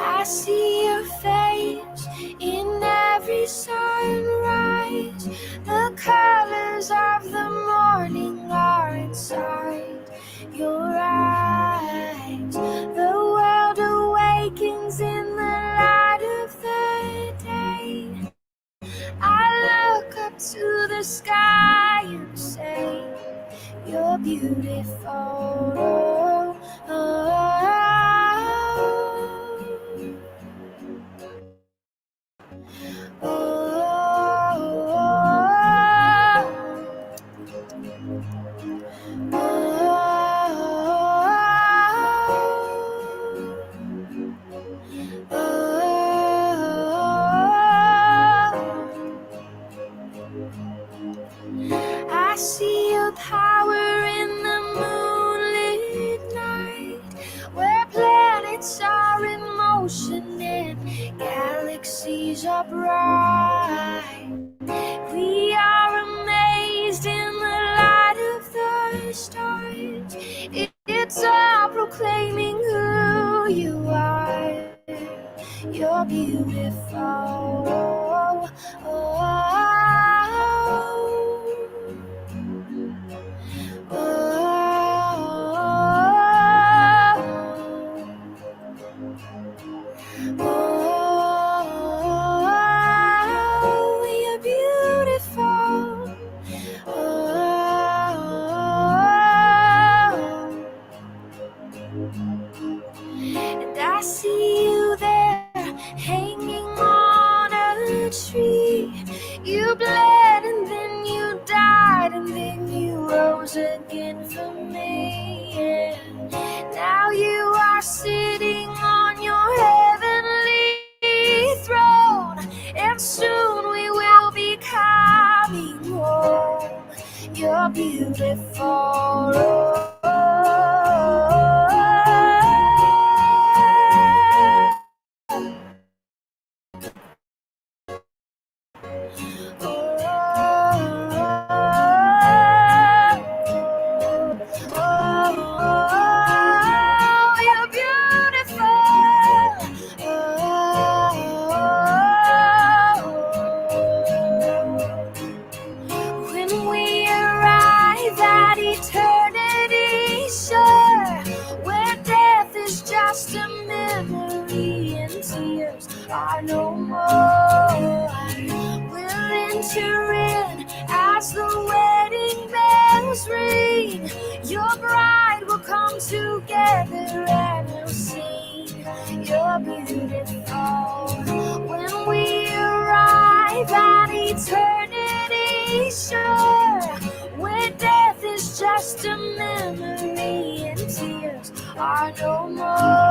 I see your face in every sunrise. The colors of the morning are inside your eyes. The world awakens in the light of the day. I look up to the sky and say, you're beautiful. I see your power in the moonlit night, where planets are in motion and galaxies are bright. We are amazed in the light of the stars. It's all proclaiming who you are. You're beautiful. You're beautiful. And I see you there, hanging on a tree. You bled and then you died and then you rose again for me. Yeah. Now you are sitting on your heavenly throne, and soon we will be coming home. You're beautiful. Are no more. We'll enter in as the wedding bells ring. Your bride will come together and we'll sing. You're beautiful. When we arrive at eternity's shore, where death is just a memory and tears are no more.